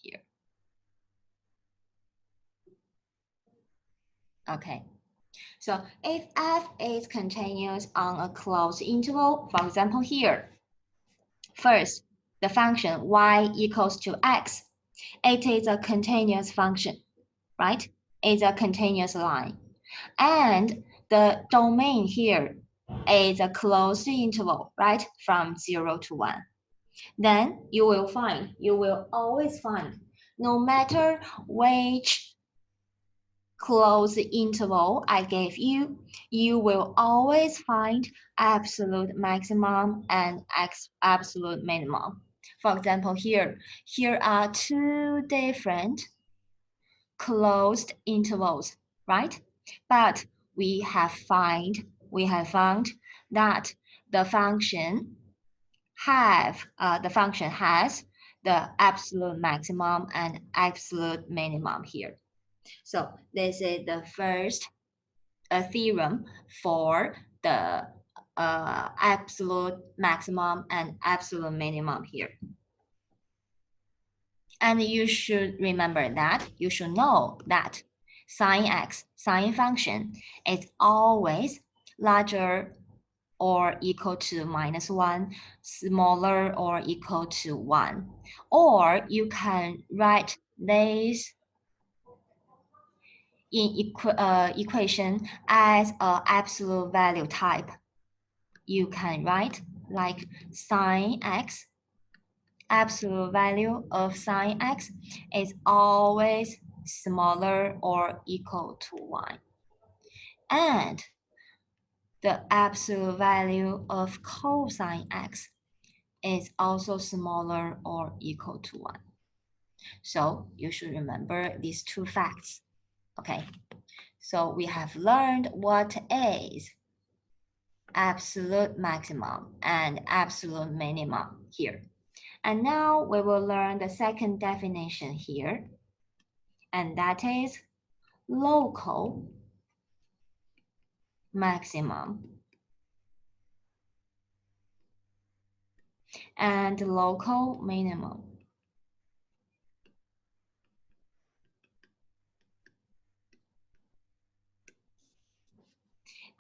here. Okay. So if f is continuous on a closed interval, for example here, first, the function y equals to x, it is a continuous function, right? It's a continuous line. And the domain here is a closed interval, right? From 0 to 1. Then you will always find, no matter which closed interval I gave you, you will always find absolute maximum and absolute minimum. For example, here are two different closed intervals, right? But we have found that the function has the absolute maximum and absolute minimum here. So this is the first theorem for the absolute maximum and absolute minimum here. And you should remember that, you should know that sine x, sine function, is always larger or equal to -1, smaller or equal to 1. Or you can write this in equation as an absolute value type. You can write like sine x, absolute value of sine x is always smaller or equal to 1. And the absolute value of cosine x is also smaller or equal to 1. So you should remember these two facts. Okay, so we have learned what is absolute maximum and absolute minimum here. And now we will learn the second definition here, and that is local maximum and local minimum.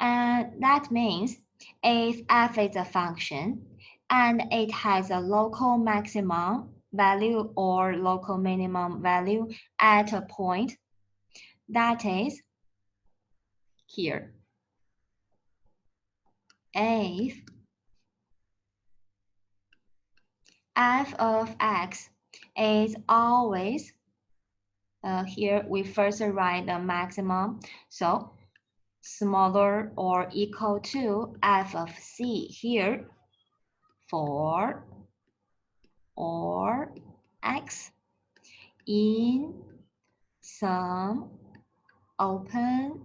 And that means if f is a function and it has a local maximum value or local minimum value at a point, that is here. If f of x is always, here we first write the maximum, so smaller or equal to f of c here for or x in some open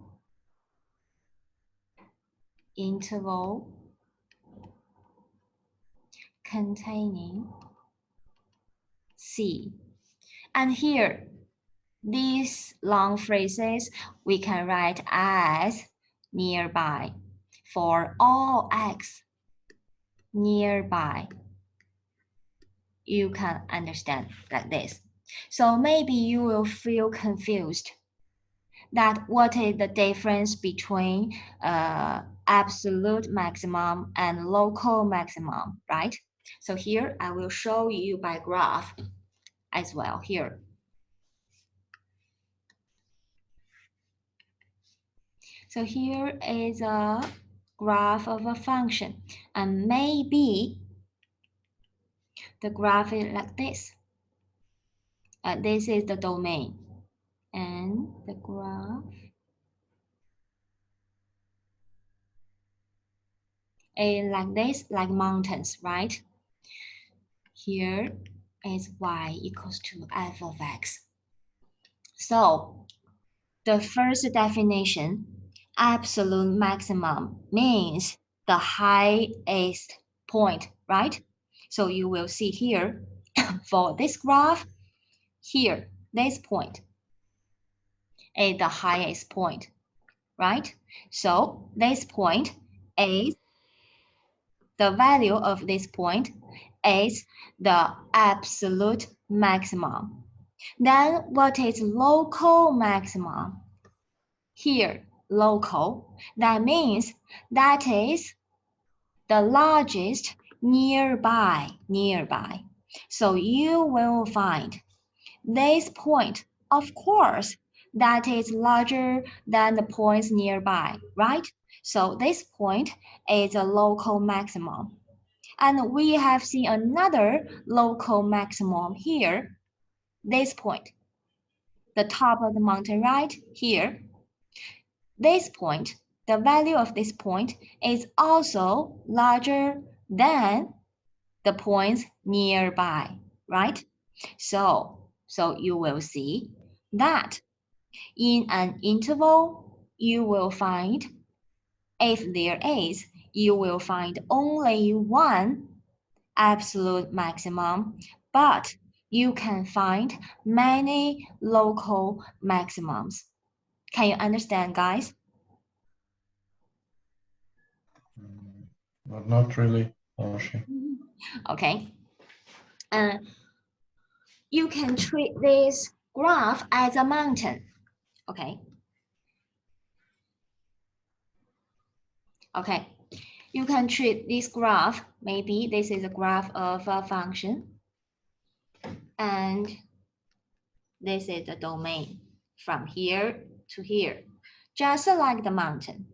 interval containing c. And here, these long phrases we can write as nearby for all x nearby. You can understand like this. So maybe you will feel confused that what is the difference between absolute maximum and local maximum, right? So here I will show you by graph as well here. So here is a graph of a function, and maybe the graph is like this. This is the domain, and the graph is like this, like mountains, right? Here is y equals to f of x. So the first definition, absolute maximum, means the highest point, right? So you will see here for this graph, here, this point is the highest point, right? So this point is, the value of this point is the absolute maximum. Then what is local maximum? Here, local, that means that is the largest nearby. So you will find this point, of course, that is larger than the points nearby, right? So this point is a local maximum. And we have seen another local maximum here, this point, the top of the mountain right here. This point, the value of this point is also larger than the points nearby, right? So you will see that in an interval, you will find, if there is, you will find only one absolute maximum, but you can find many local maximums. Can you understand, guys? Not really, Laoshi. Okay. You can treat this graph as a mountain. Okay. Okay. You can treat this graph, maybe this is a graph of a function, and this is the domain from here to here, just like the mountain.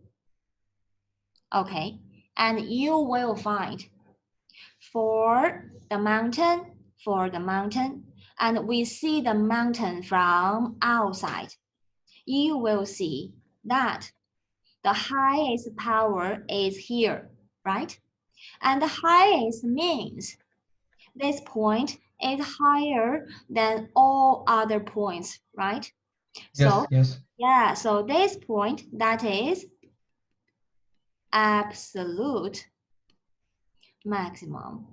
Okay, and you will find for the mountain, and we see the mountain from outside, you will see that the highest power is here, right? And the highest means this point is higher than all other points, right? Yes, yes. Yeah, so this point, that is absolute maximum,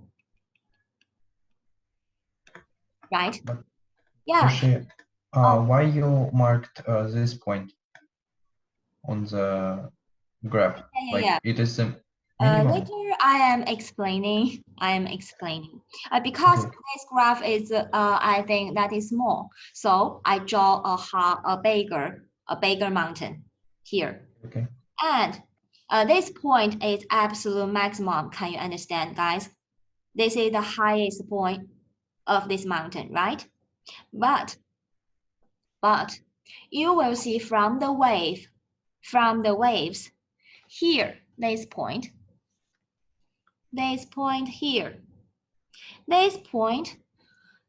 right? But yeah. Laoshi, why you marked this point on the graph? Yeah. It is a minimum. Later I am explaining. Because this graph is, I think that is small. So I draw a bigger mountain here. Okay. And this point is absolute maximum. Can you understand, guys? This is the highest point of this mountain, right? But you will see from the waves here, this point here, this point,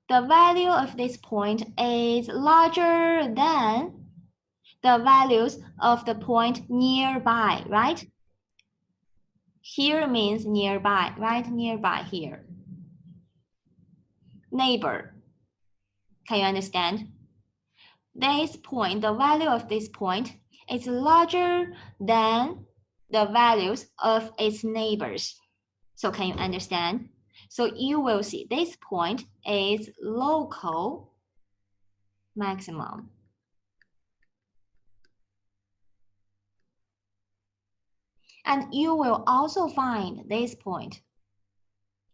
the value of this point is larger than the values of the point nearby, right? Here means nearby, right? Nearby here. Neighbor. Can you understand? This point, the value of this point is larger than the values of its neighbors. So can you understand? So you will see this point is local maximum. And you will also find this point,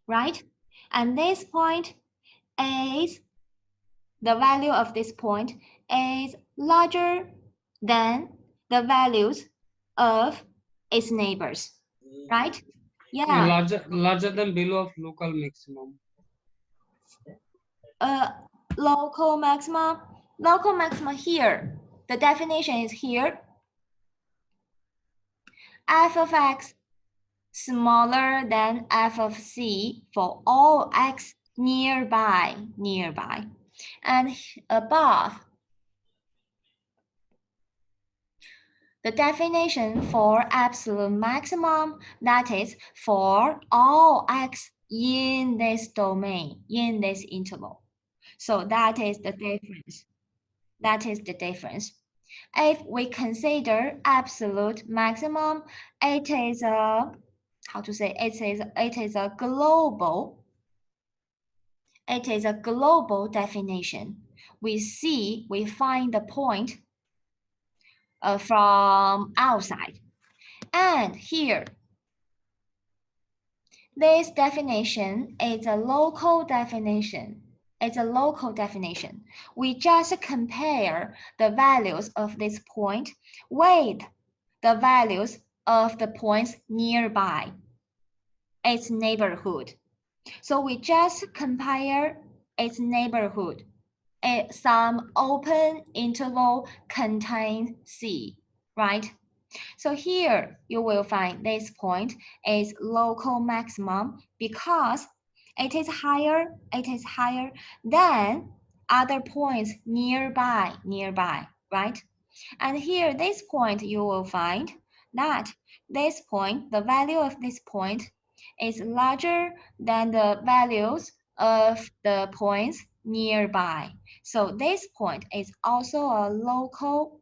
right? And this point is, the value of this point is larger than the values of its neighbors, right? Yeah. Larger than below of local maximum. Local maxima here. The definition is here. F of x smaller than f of c for all x nearby. And above, the definition for absolute maximum, that is for all x in this domain, in this interval. So that is the difference. If we consider absolute maximum, it is a, it is a global definition. We find the point from outside. And here, this definition is a local definition. We just compare the values of this point with the values of the points nearby, its neighborhood. So we just compare its neighborhood. some open interval contains C, right? So here you will find this point is local maximum because it is higher than other points nearby, right? And here this point you will find that this point, the value of this point is larger than the values of the points nearby. So this point is also a local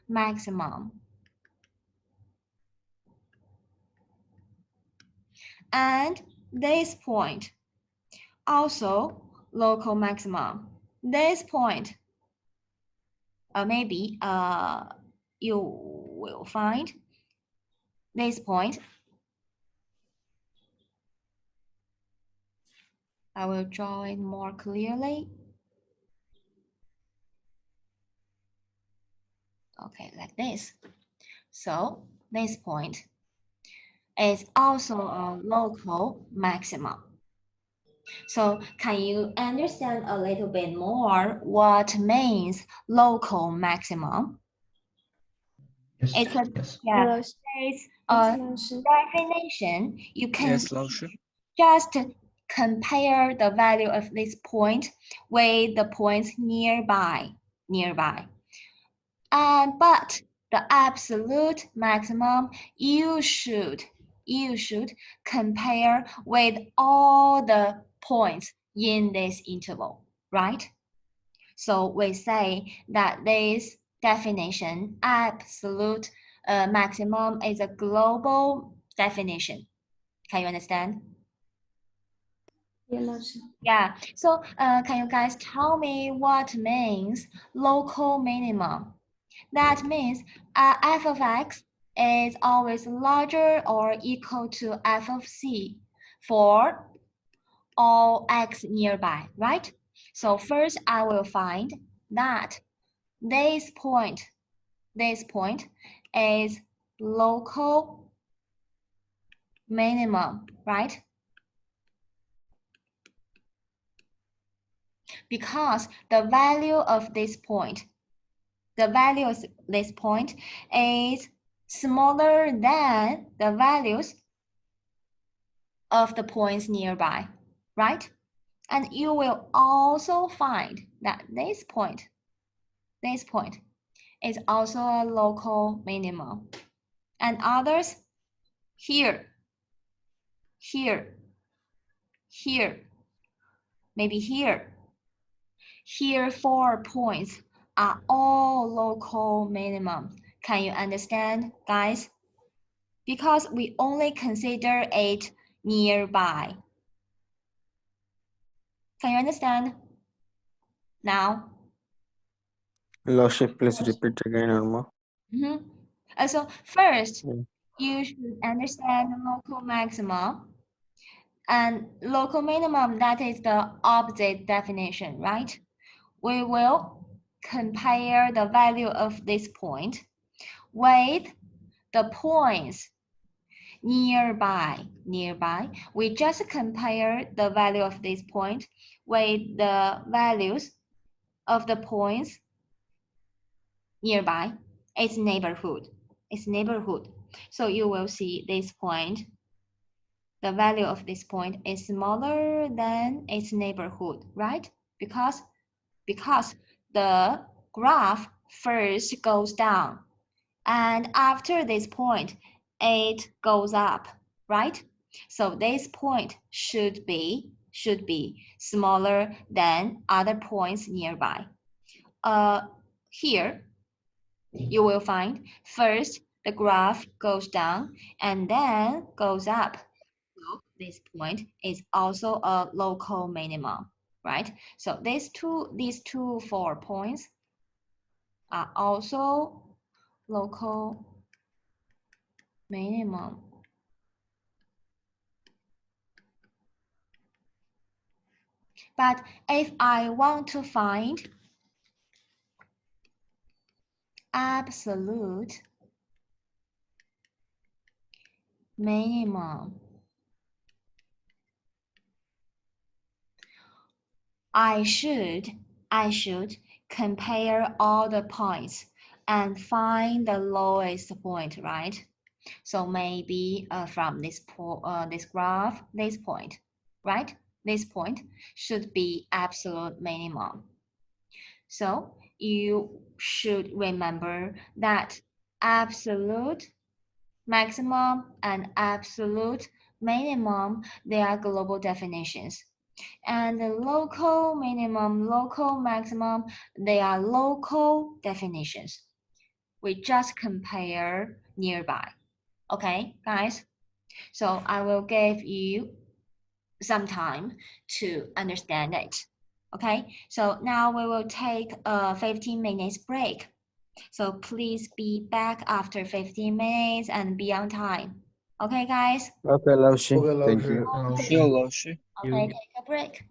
maximum. And this point also local maximum. This point maybe you will find this point. I will draw it more clearly. Okay, like this. So this point is also a local maximum. So can you understand a little bit more what means local maximum? Yes. It's a Yes. yeah, it's a definition. You can Yes, Laoshi. just compare the value of this point with the points nearby. But the absolute maximum you should compare with all the points in this interval, right? So we say that this definition, absolute maximum, is a global definition. Can you understand? Yeah. So can you guys tell me what means local minimum? That means f of x is always larger or equal to f of c for all x nearby, right? So first I will find that this point is local minimum, right? Because the value of this point, is smaller than the values of the points nearby, right? And you will also find that this point is also a local minimum. And others here, maybe here. Here 4 points are all local minimums. Can you understand, guys? Because we only consider it nearby. Can you understand? Now? Lordship, please repeat again, Irma. So first, you should understand the local maximum. And local minimum, that is the opposite definition, right? We will compare the value of this point with the points nearby. We just compare the value of this point with the values of the points nearby. It's neighborhood. So you will see this point. The value of this point is smaller than its neighborhood, right? Because the graph first goes down, and after this point, it goes up, right? So this point should be smaller than other points nearby. Here, you will find first the graph goes down and then goes up. So this point is also a local minimum, right? So these two 4 points are also local minimum. But if I want to find absolute minimum, I should I should compare all the points and find the lowest point, right? So maybe from this graph, this point, right? This point should be absolute minimum. So you should remember that absolute maximum and absolute minimum, they are global definitions. And the local minimum, local maximum, they are local definitions. We just compare nearby. Okay, guys? So I will give you some time to understand it. Okay, so now we will take a 15 minutes break. So please be back after 15 minutes and be on time. Okay, guys? Okay, Laushi. Thank you. Okay, take a break.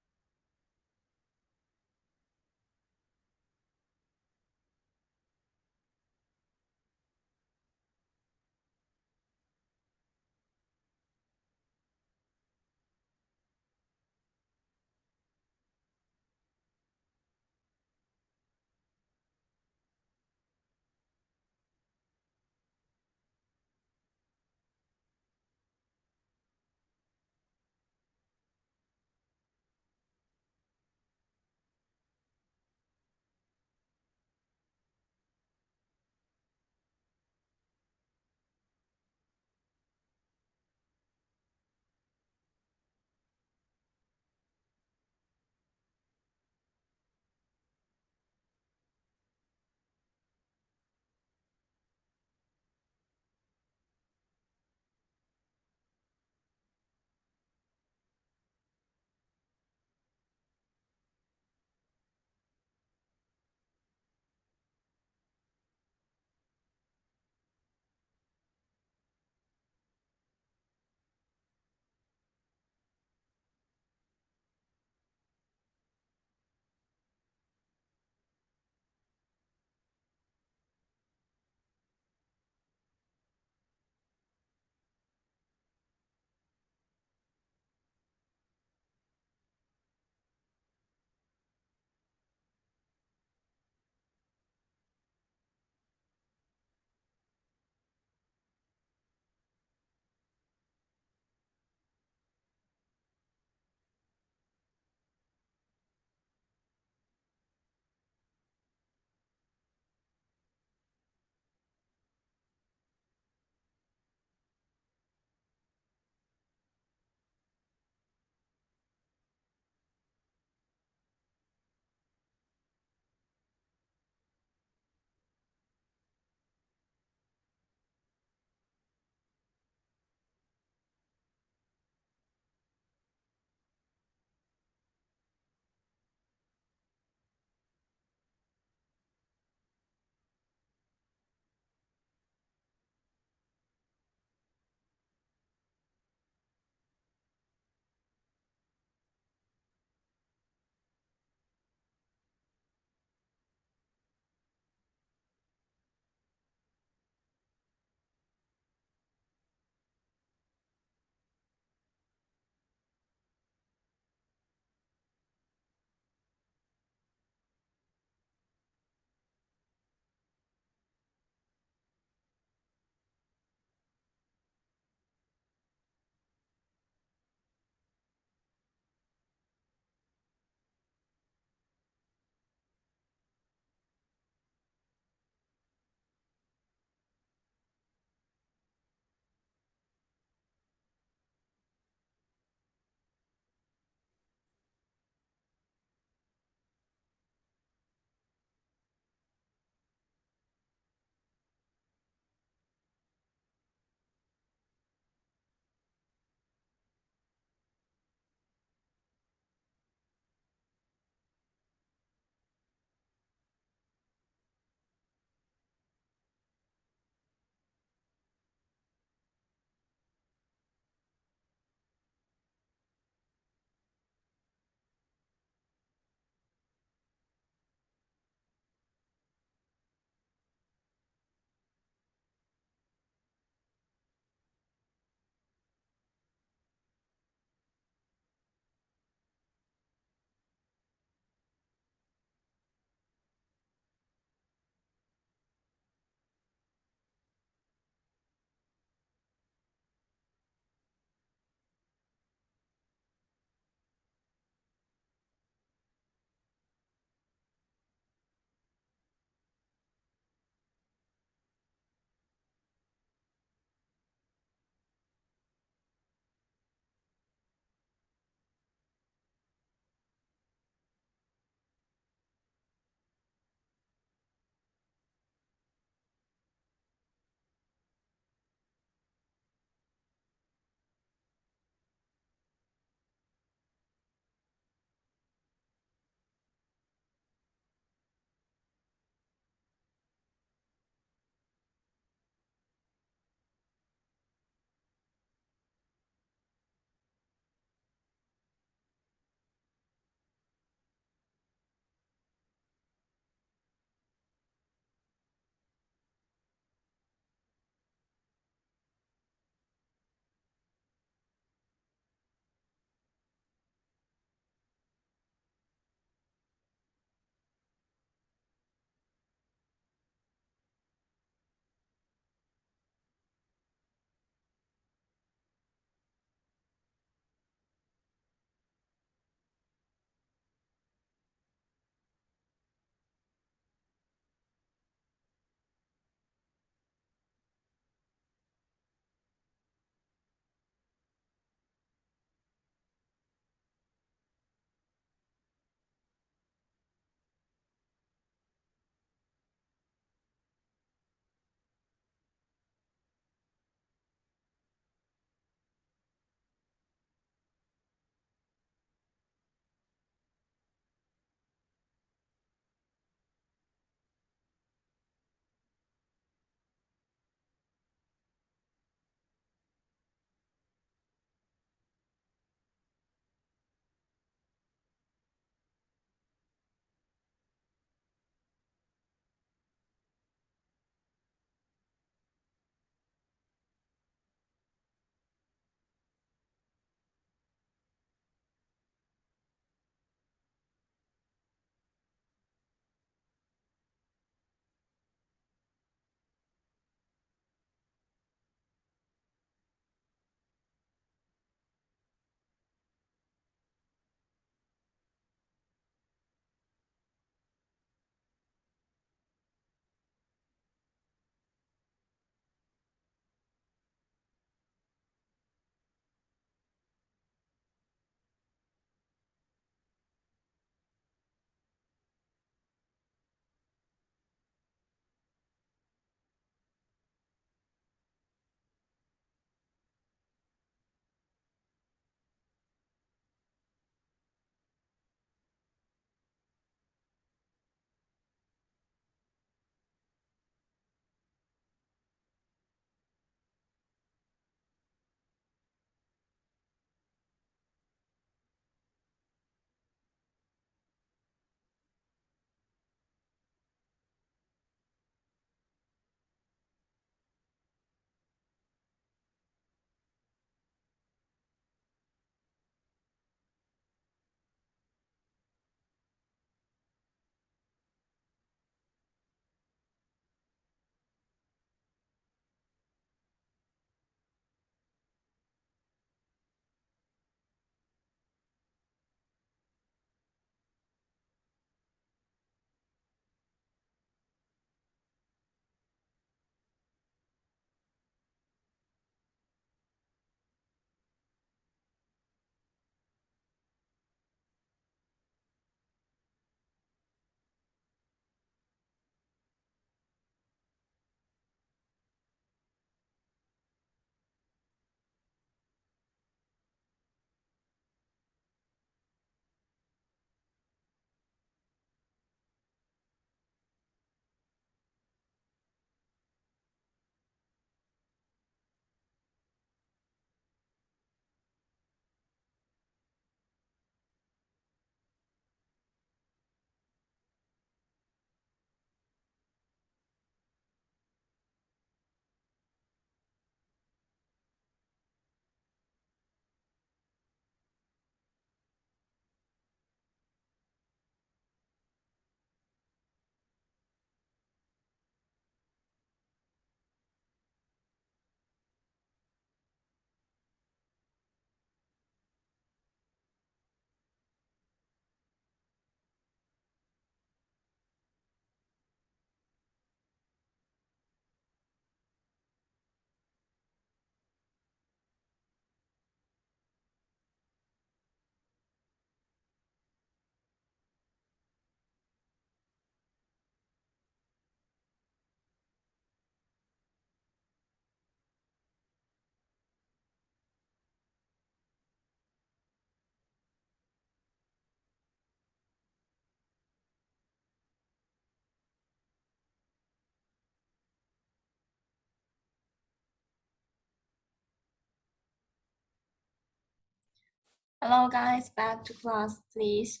Hello guys, back to class, please.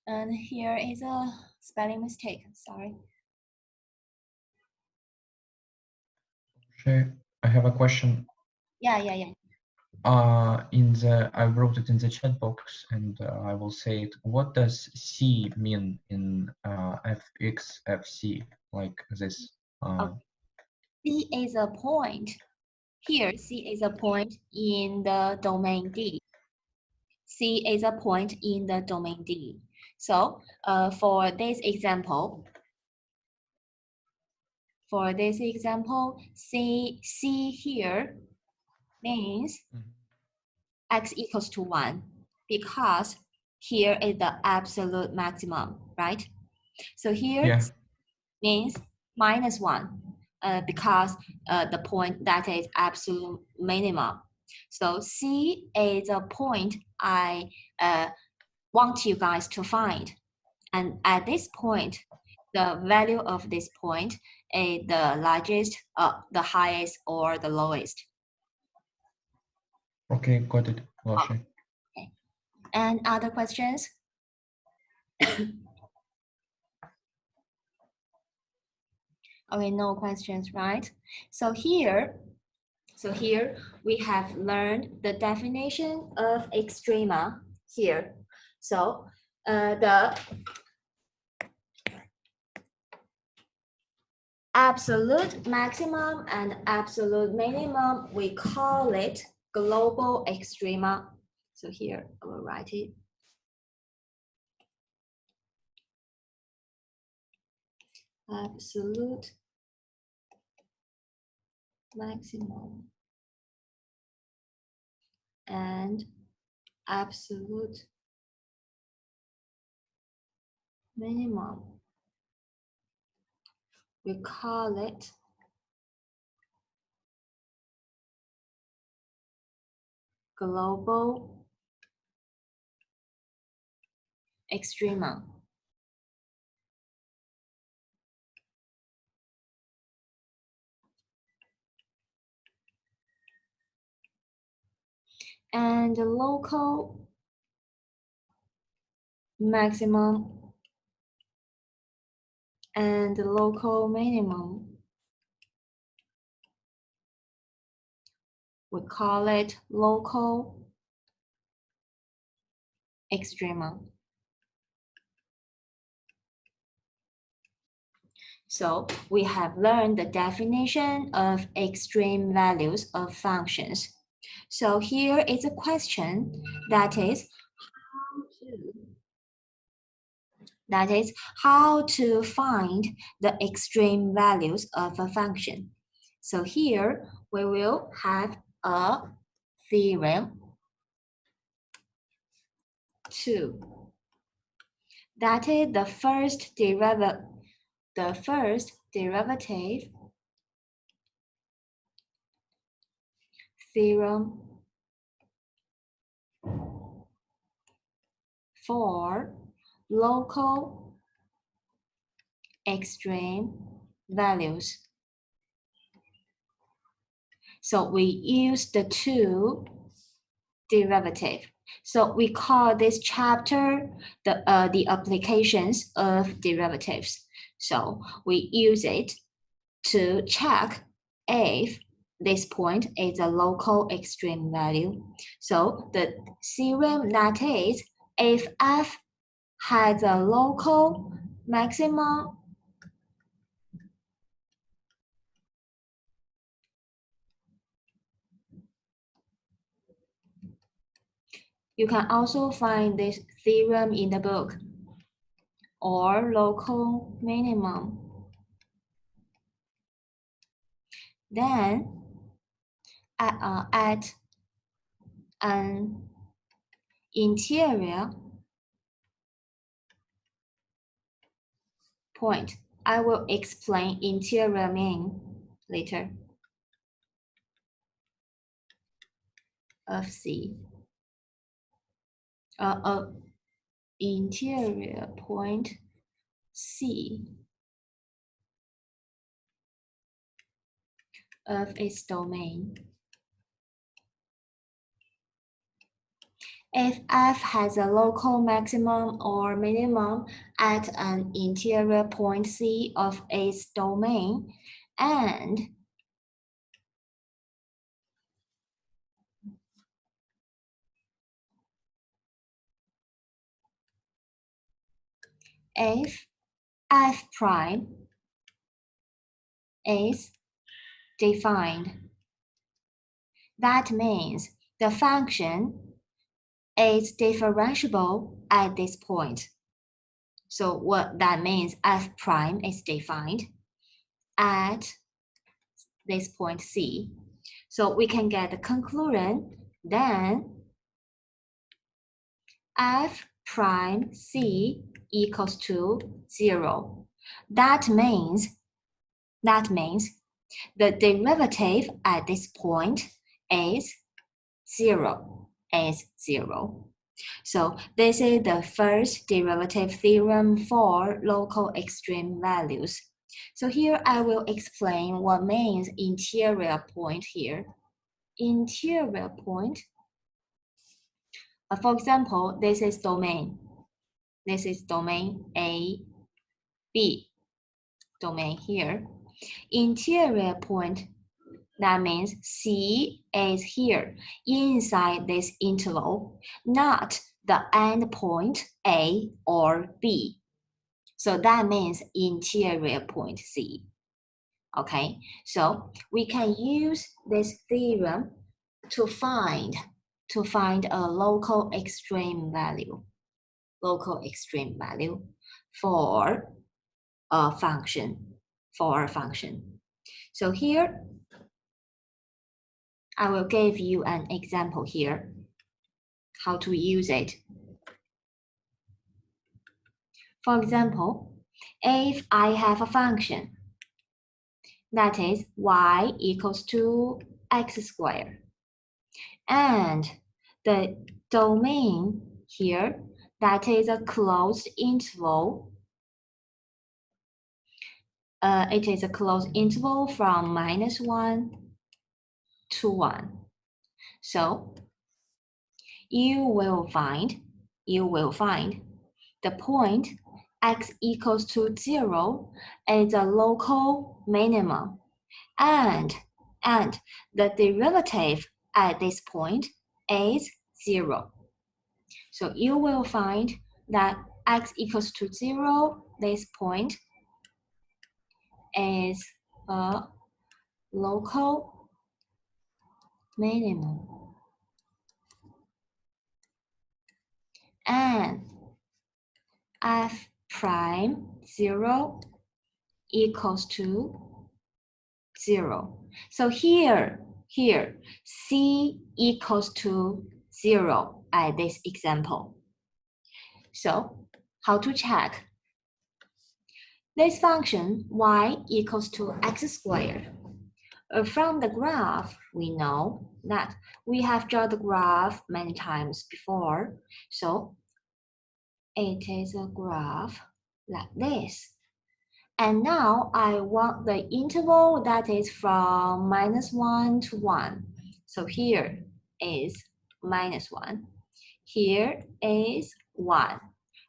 And here is a spelling mistake, sorry. Okay, I have a question. Yeah. I wrote it in the chat box, and I will say it. What does C mean in fx fc, like this? C is a point. Here, C is a point in the domain D. C is a point in the domain D. So for this example, C here means x equals to 1 because here is the absolute maximum, right? So here means -1 because the point that is absolute minimum. So C is a point I want you guys to find. And at this point, the value of this point is the largest, the highest, or the lowest. Okay, got it. Okay. And other questions? Okay, no questions, right? So here we have learned the definition of extrema here. So the absolute maximum and absolute minimum, we call it global extrema. So here I will write it. Absolute maximum and absolute minimum. We call it global extrema. And the local maximum and the local minimum, we call it local extrema. So we have learned the definition of extreme values of functions. So here is a question that is how to find the extreme values of a function. So here we will have a theorem 2. That is the first derivative theorem for local extreme values. So we use the 2 derivative. So we call this chapter the applications of derivatives. So we use it to check if this point is a local extreme value. So the theorem that is, if f has a local maximum you can also find this theorem in the book, or local minimum. Then at an interior point, I will explain interior mean later, of C. Of interior point C of its domain. If f has a local maximum or minimum at an interior point C of its domain, and if f prime is defined, that means the function is differentiable at this point. So what that means, f prime is defined at this point C. So we can get the conclusion, then f prime C equals to 0. That means the derivative at this point is 0, So this is the first derivative theorem for local extreme values. So here I will explain what means interior point here. Interior point, for example, this is domain. This is domain A, B, domain here. Interior point, that means C is here, inside this interval, not the end point A or B. So that means interior point C. Okay, so we can use this theorem to find a local extreme value for a function. So here, I will give you an example here, how to use it. For example, if I have a function that is y equals to x squared, and the domain here, that is a closed interval. It is a closed interval from -1 to 1. So you will find the point x equals to 0 is a local minimum, and the derivative at this point is 0. So you will find that x equals to 0, this point is a local minimum. And f prime 0 equals to 0. So here C equals to 0 at this example. So how to check? This function y equals to x squared. From the graph, we know that we have drawn the graph many times before. So it is a graph like this. And now I want the interval that is from -1 to 1. So here is -1. Here is 1.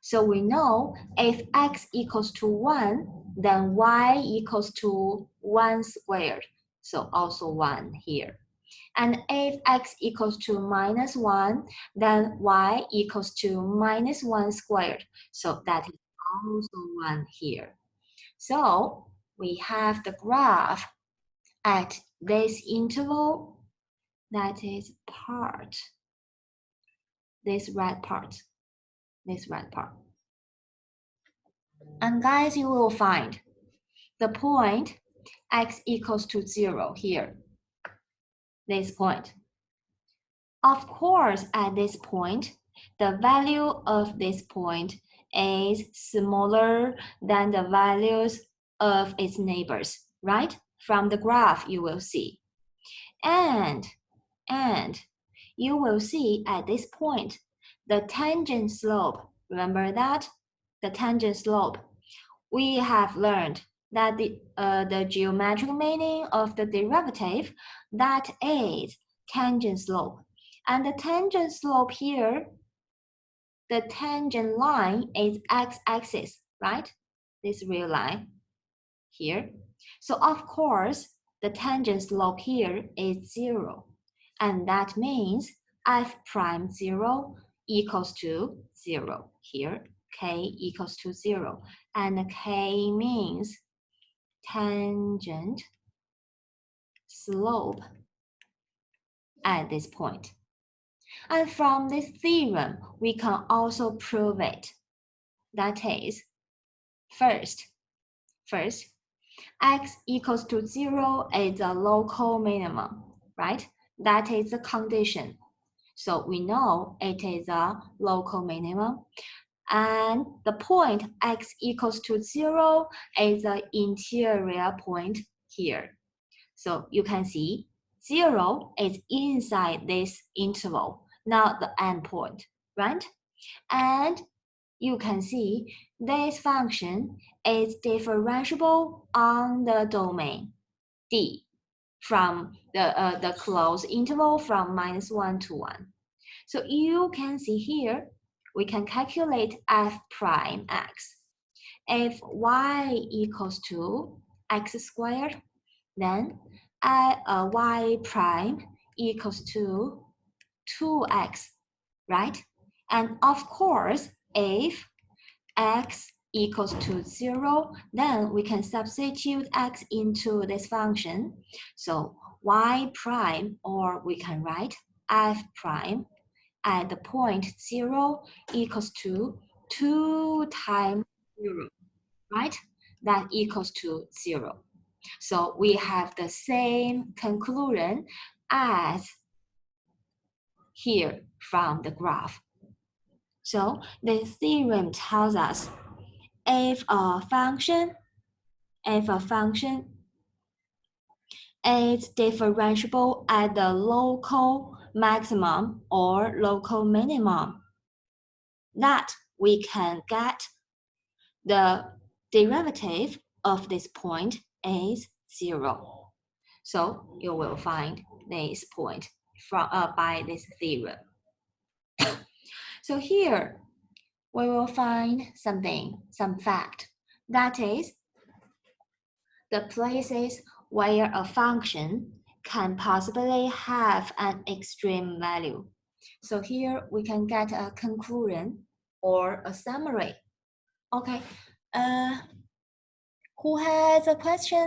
So we know if x equals to 1, then y equals to 1 squared. So also 1 here. And if x equals to -1, then y equals to -1 squared. So that is also 1 here. So we have the graph at this interval, that is part, this red part. And guys, you will find the point x equals to 0 here, this point. Of course, at this point, the value of this point is smaller than the values of its neighbors, right? From the graph, you will see. And you will see at this point, the tangent slope, remember that? The tangent slope. We have learned that the geometric meaning of the derivative, that is tangent slope. And the tangent slope here, the tangent line is x-axis, right? This real line here. So of course, the tangent slope here is 0. And that means f prime 0 equals to 0 here. K equals to 0. And K means tangent slope at this point. And from this theorem, we can also prove it. That is, first, x equals to 0 is a local minimum, right? That is the condition. So we know it is a local minimum. And the point x equals to 0 is the interior point here. So you can see 0 is inside this interval, not the endpoint, right? And you can see this function is differentiable on the domain D from the closed interval from -1 to 1. So you can see here, we can calculate f prime x. If y equals to x squared, then y prime equals to 2x, right? And of course, if x equals to 0, then we can substitute x into this function. So y prime, or we can write f prime at the point 0 equals to 2 times 0, right? That equals to 0. So we have the same conclusion as here from the graph. So the theorem tells us if a function is differentiable at the local maximum or local minimum, that we can get the derivative of this point is 0. So you will find this point from by this theorem. So here we will find some fact. That is, the places where a function can possibly have an extreme value. So here we can get a conclusion or a summary. Okay, who has a question?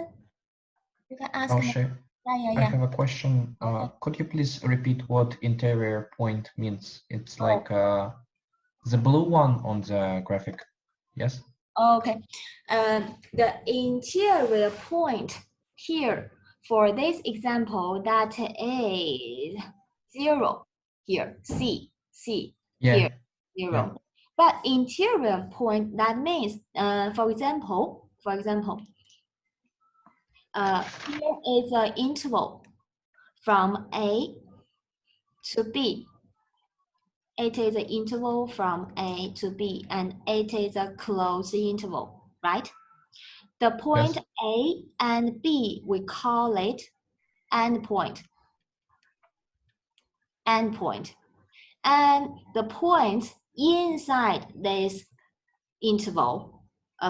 You can ask me. I have a question. Could you please repeat what interior point means? It's like the blue one on the graphic. Yes? Okay. The interior point here, for this example, that is 0 here, C, here, 0. Yeah. But interior point, that means, for example, here is an interval from A to B. It is an interval from A to B, and it is a closed interval, right? The point A and B, we call it endpoint. And the points inside this interval,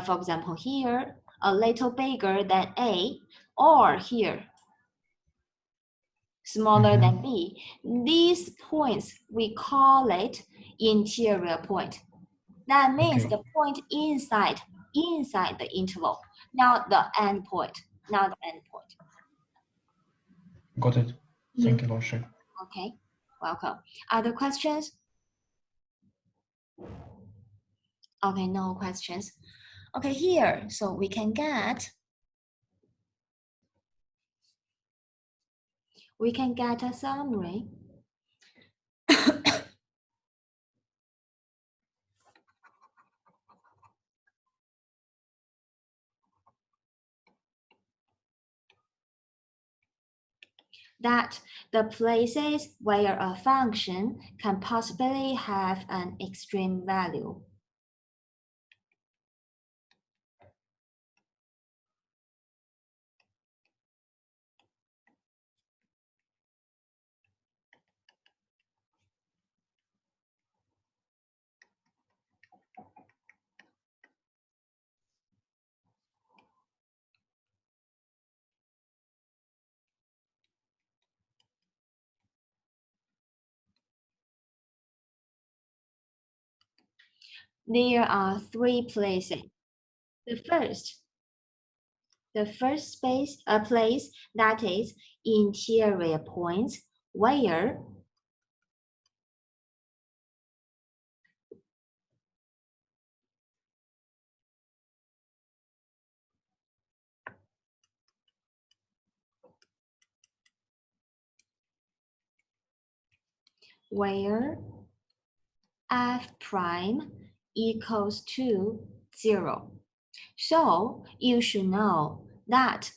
for example, here, a little bigger than A, or here, smaller than B. These points, we call it interior point. That means the point inside the interval, not the endpoint, Got it. Thank you, Loshe. Okay, welcome. Other questions? Okay, no questions. Okay, here, so we can get a summary. That the places where a function can possibly have an extreme value. there are three places. The first place that is interior points where f prime equals to 0. So you should know that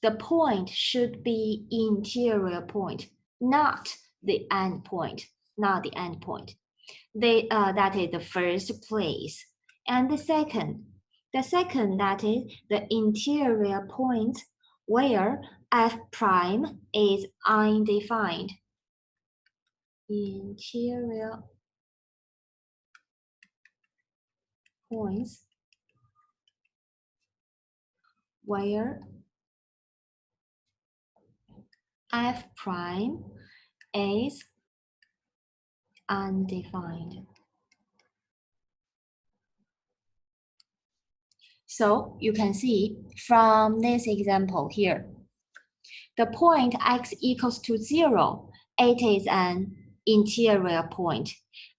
the point should be interior point, not the end point, not the end point. That is the first place. And the second that is the interior point where f prime is undefined. Interior points where f prime is undefined. So you can see from this example here, the point x equals to 0, it is an interior point,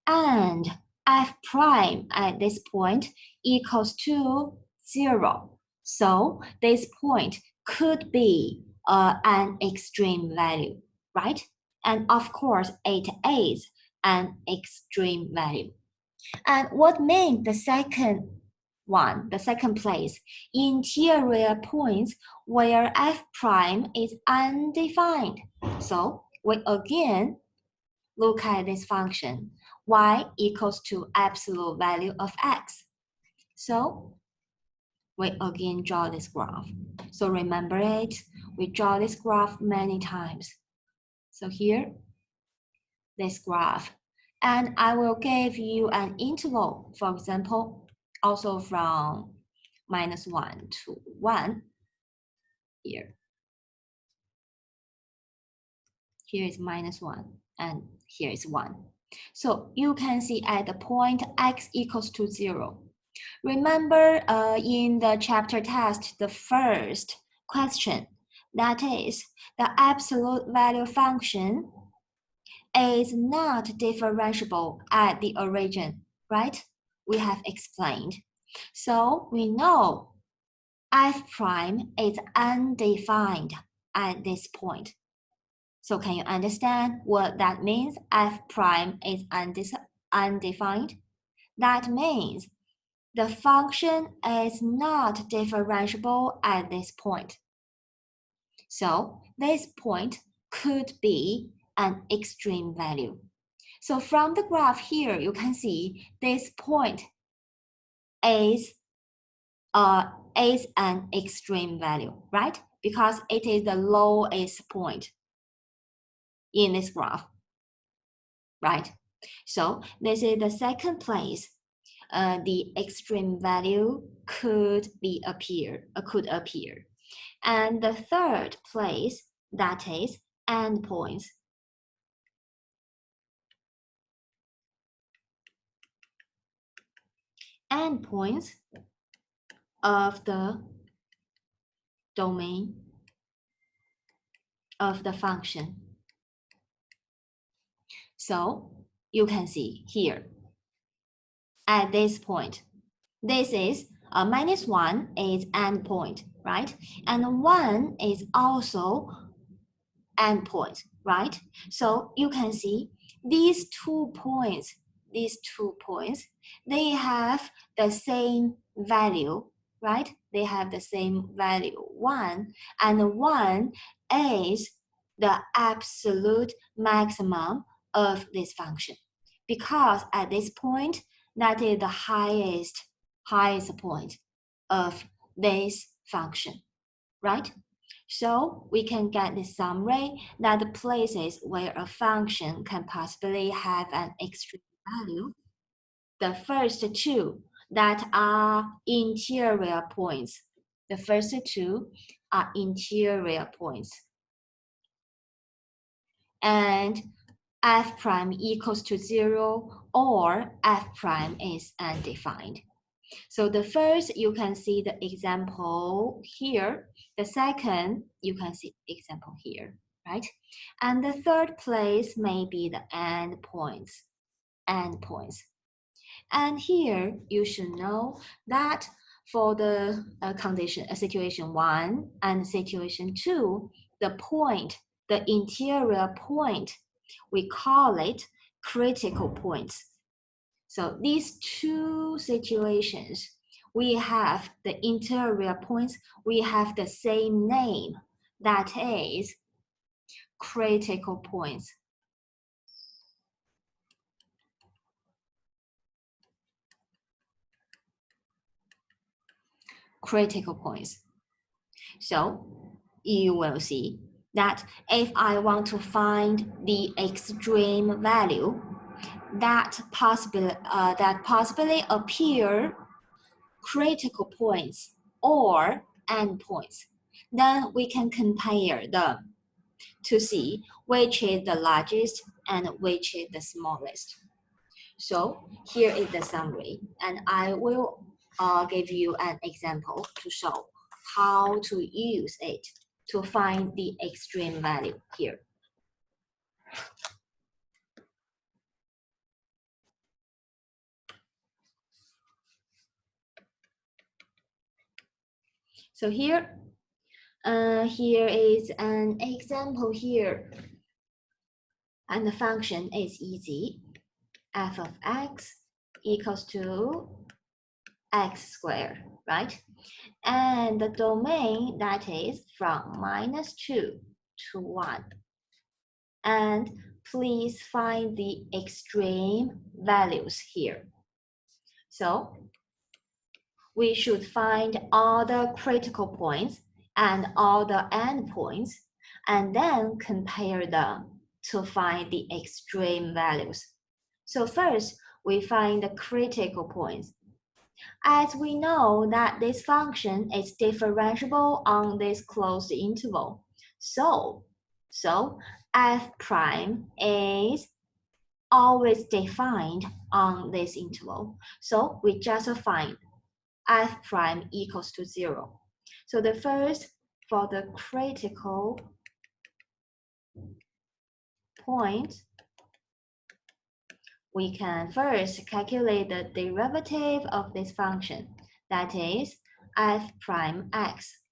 and f prime at this point equals to 0. So this point could be an extreme value, right? And of course, it is an extreme value. And what made the second place, interior points where f prime is undefined. So we again look at this function, y equals to absolute value of x. So we again draw this graph. So remember it, we draw this graph many times. So here, this graph. And I will give you an interval, for example, also from -1 to 1 here. Here is -1 and here is 1. So you can see at the point x equals to 0. Remember in the chapter test, the first question, that is the absolute value function is not differentiable at the origin, right? We have explained. So we know f prime is undefined at this point. So can you understand what that means? F prime is undefined. That means the function is not differentiable at this point. So this point could be an extreme value. So from the graph here, you can see this point is an extreme value, right? Because it is the lowest point in this graph, right? So this is the second place. The extreme value could appear. And the third place, that is endpoints. Endpoints of the domain of the function. So you can see here at this point, this is -1 is endpoint, right? And 1 is also endpoint, right? So you can see these 2 points, they have the same value, right? They have the same value, 1, and 1 is the absolute maximum of this function. Because at this point, that is the highest point of this function, right? So we can get the summary that the places where a function can possibly have an extreme value, the first two that are interior points. The first two are interior points. And f prime equals to 0 or f prime is undefined. So the first, you can see the example here. The second, you can see example here, right? And the third place may be the endpoints. And here you should know that for the situation 1 and situation 2, the point, the interior point, we call it critical points. So these two situations, we have the interior points, we have the same name, that is critical points. Critical points. So you will see that if I want to find the extreme value that possibly appear critical points or endpoints, then we can compare them to see which is the largest and which is the smallest. So here is the summary, and I will give you an example to show how to use it to find the extreme value here. So here is an example here, and the function is easy. F of x equals to x squared, right? And the domain, that is from -2 to 1. And please find the extreme values here. So we should find all the critical points and all the endpoints, and then compare them to find the extreme values. So first, we find the critical points. As we know that this function is differentiable on this closed interval, so f prime is always defined on this interval. So we just find f prime equals to 0. So the first, for the critical point, we can first calculate the derivative of this function, that is f prime x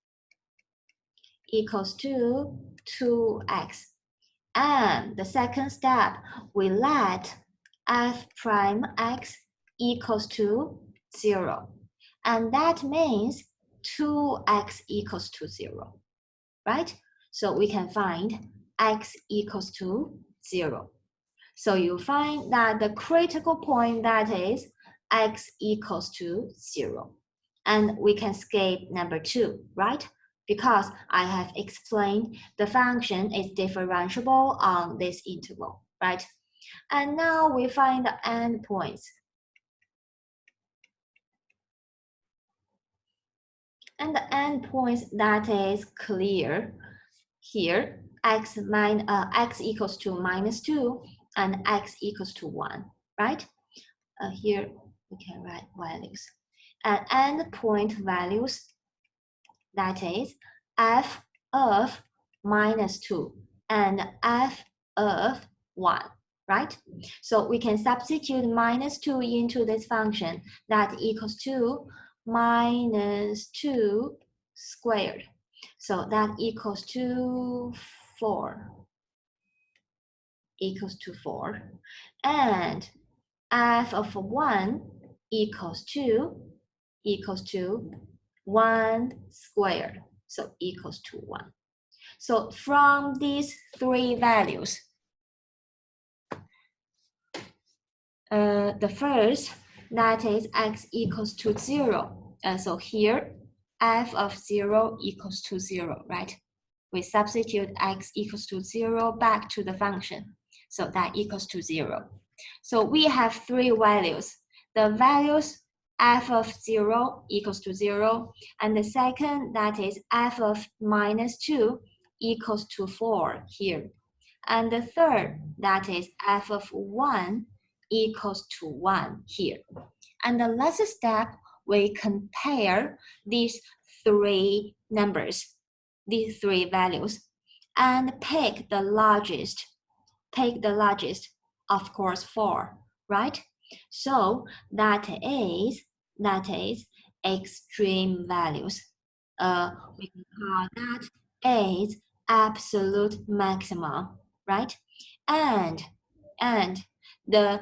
equals to 2x. And the second step, we let f prime x equals to 0. And that means 2x equals to 0, right? So we can find x equals to 0. So you find that the critical point, that is x equals to 0. And we can skip number 2, right? Because I have explained the function is differentiable on this interval, right? And now we find the endpoints. And the endpoints, that is clear here, x equals to -2 and x equals to 1, right? Here we can write values. And endpoint values, that is f of -2 and f of 1, right? So we can substitute -2 into this function, that equals to -2 squared. So that equals to 4. Equals to 4. And f of 1 equals to 1 squared. So equals to 1. So from these three values, the first, that is x equals to 0. So here, f of 0 equals to 0, right? We substitute x equals to 0 back to the function. So that equals to 0. So we have three values. The values f of 0 equals to 0. And the second, that is f of -2 equals to 4 here. And the third, that is f of 1 equals to 1 here. And the last step, we compare these three numbers, these three values, and pick the largest. Pick the largest, of course, 4, right? So that is extreme values. We can call that is absolute maximum, right? And the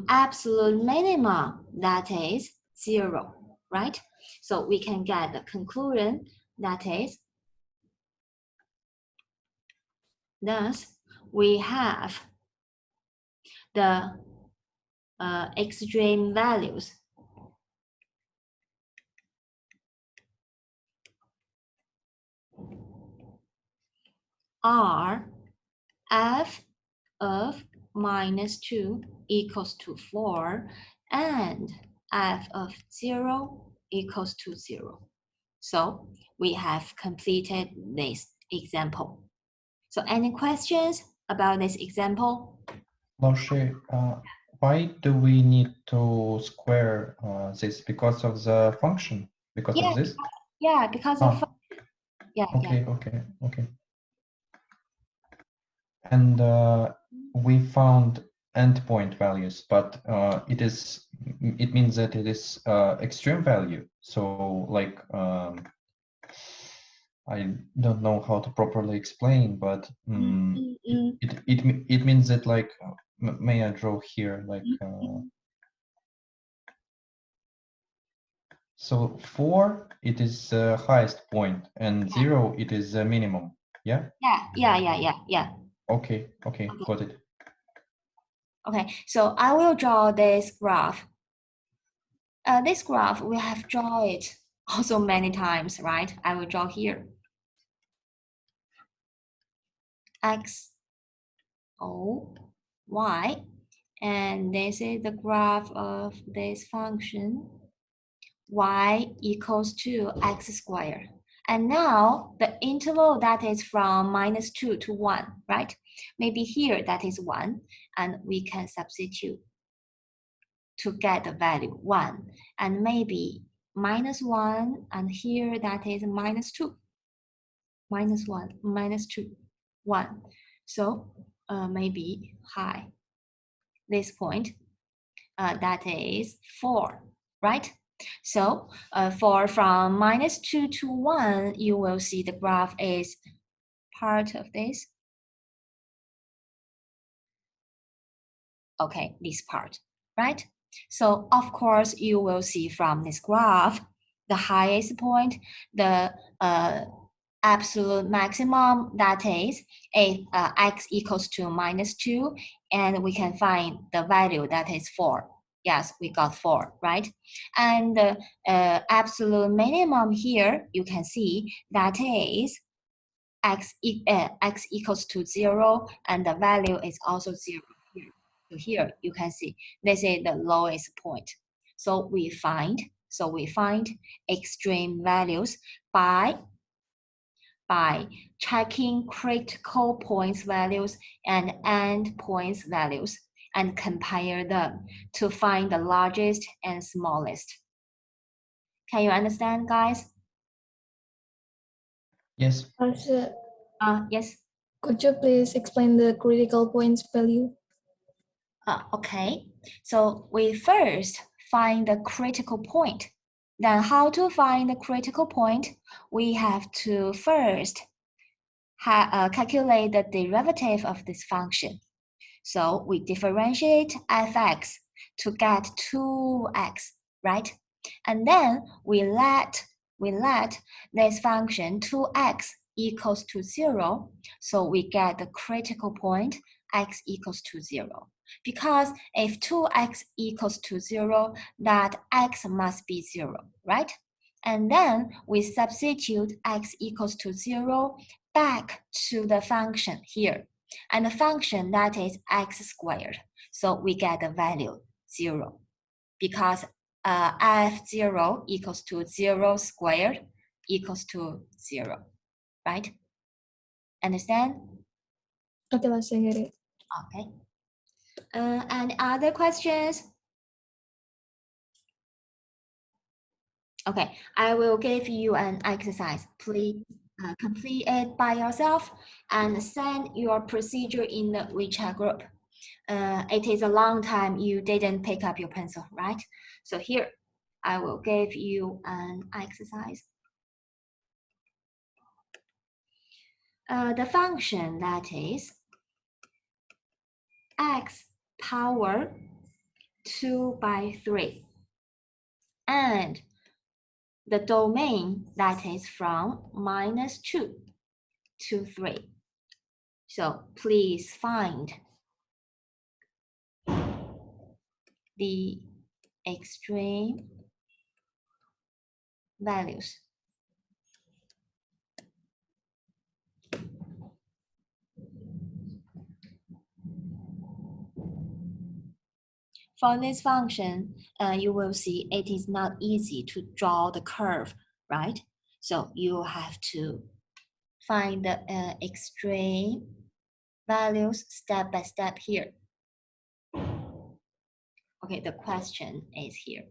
absolute minimum, that is 0, right? So we can get the conclusion that is, thus we have the extreme values are f of -2 equals to 4 and f of 0 equals to 0. So we have completed this example. So any questions about this example? Laoshi, why do we need to square this? Because of the function? Because of this? Yeah, because of Okay. And we found endpoint values, but it means that it is extreme value. So like I don't know how to properly explain, but it means that like may I draw here like so 4 it is the highest point and 0 it is the minimum. Yeah. Yeah. Okay, got it. Okay, so I will draw this graph. This graph, we have drawn it also many times, right? I will draw here. X, O, Y, and this is the graph of this function. Y equals to x squared. And now the interval that is from -2 to 1, right? Maybe here that is 1, and we can substitute to get the value 1. And maybe -1, and here that is -2. -1, -2, 1. So maybe high. This point, that is 4, right? So for from -2 to 1, you will see the graph is part of this. Okay, this part, right? So of course, you will see from this graph, the highest point, the absolute maximum, that is x equals to -2, and we can find the value that is 4. Yes, we got 4, right? And the absolute minimum here, you can see that is x equals to 0, and the value is also 0 here. So here you can see this is the lowest point. So we find extreme values by checking critical points values and end points values and compare them to find the largest and smallest. Can you understand, guys? Yes. Yes. Could you please explain the critical points value? Okay. So we first find the critical point. Then how to find the critical point? We have to first calculate the derivative of this function. So we differentiate fx to get 2x, right? And then we let this function 2x equals to 0, so we get the critical point x equals to 0. Because if 2x equals to 0, that x must be 0, right? And then we substitute x equals to 0 back to the function here. And the function that is x squared. So we get the value 0. Because f0 equals to 0 squared equals to 0, right? Understand? Okay, let's get it. Okay. And other questions? Okay, I will give you an exercise. Please complete it by yourself and send your procedure in the WeChat group. It is a long time you didn't pick up your pencil, right? So here, I will give you an exercise. The function that is x power 2 by 3 and the domain that is from -2 to 3. So please find the extreme values. For this function, you will see it is not easy to draw the curve, right? So you have to find the extreme values step by step here. Okay, the question is here.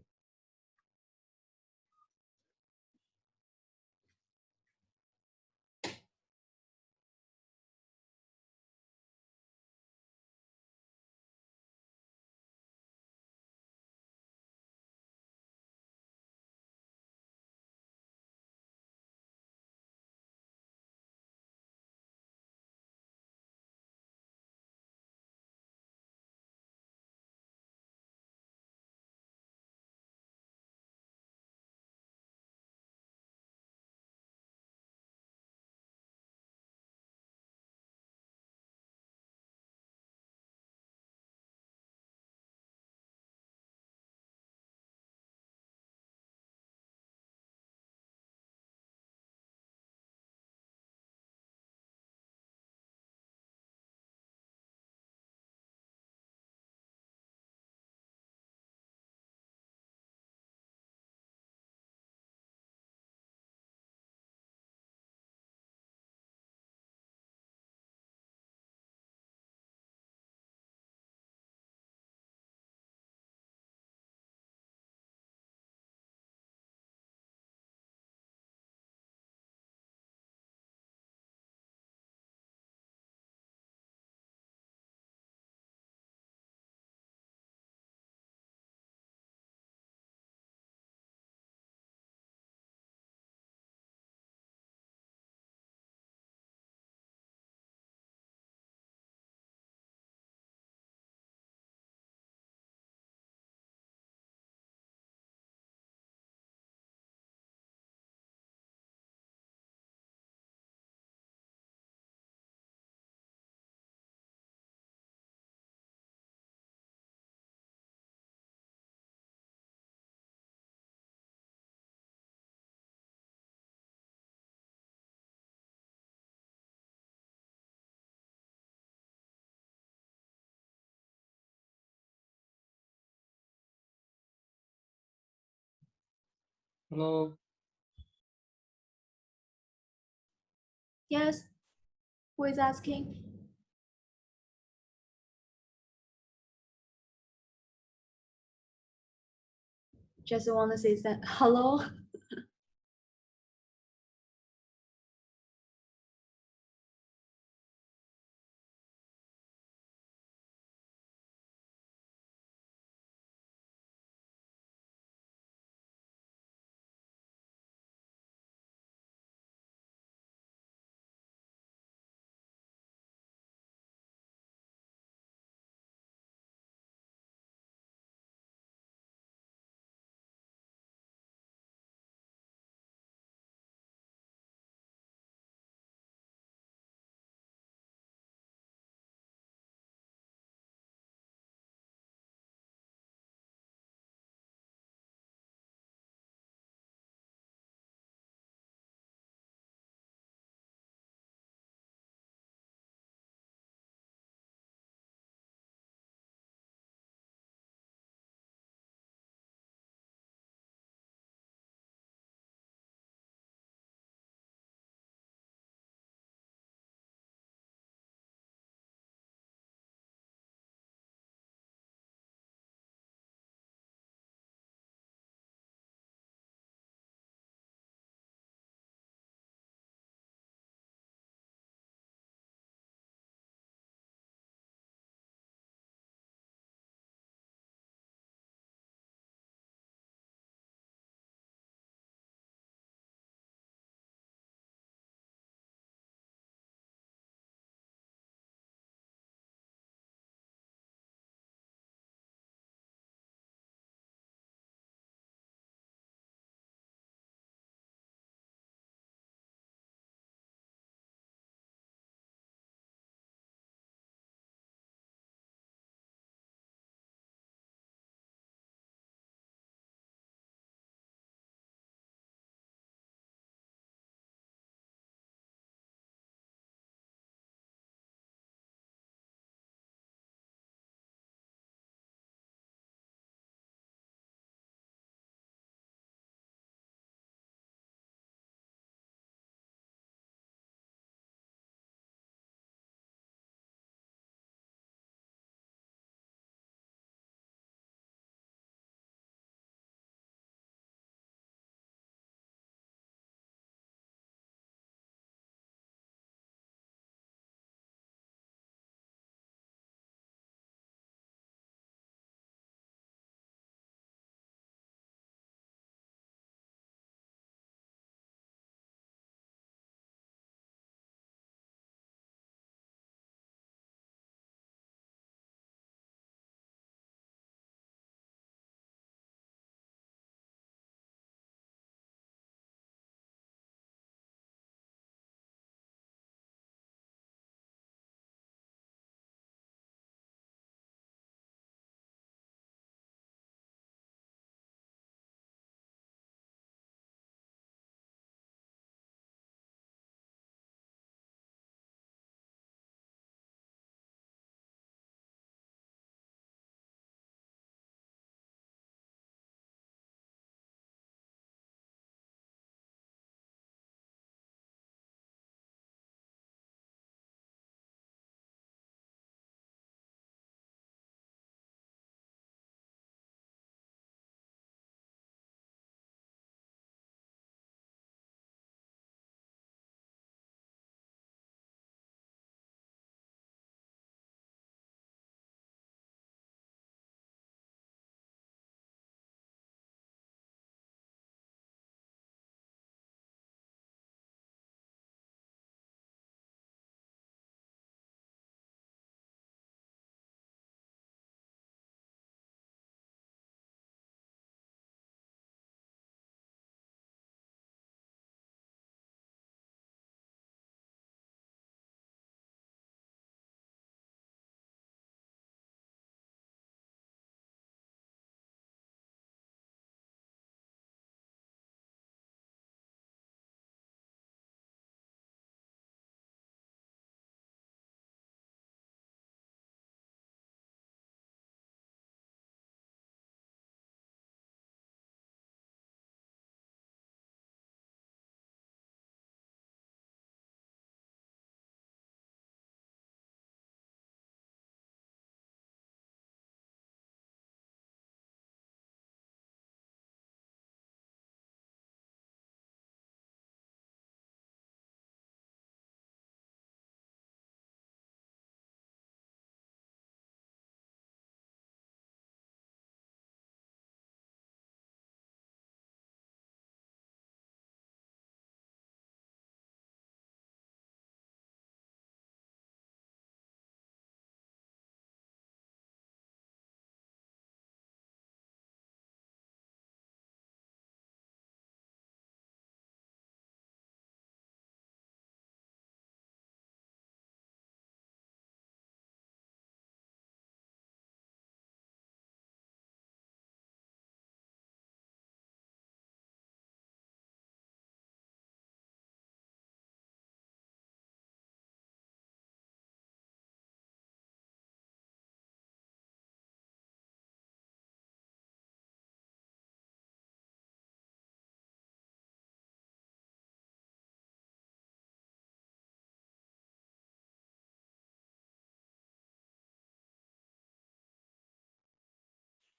Hello. Yes, who is asking? Just want to say that hello.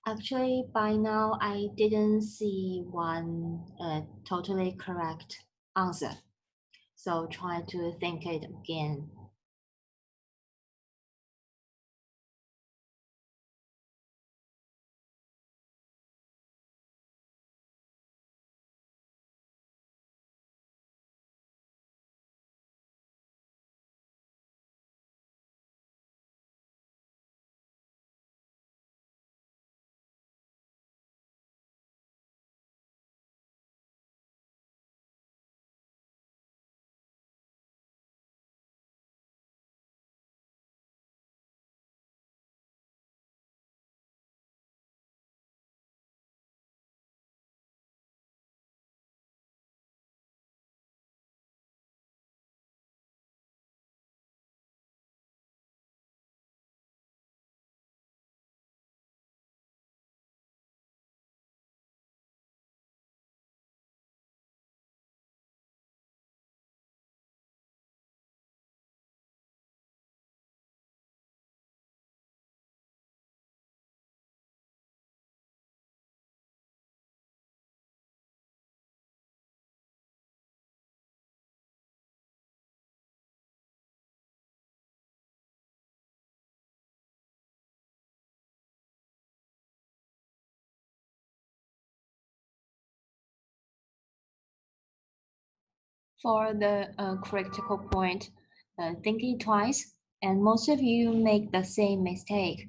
Actually, by now, I didn't see one totally correct answer. So try to think it again. For the critical point, think it twice, and most of you make the same mistake.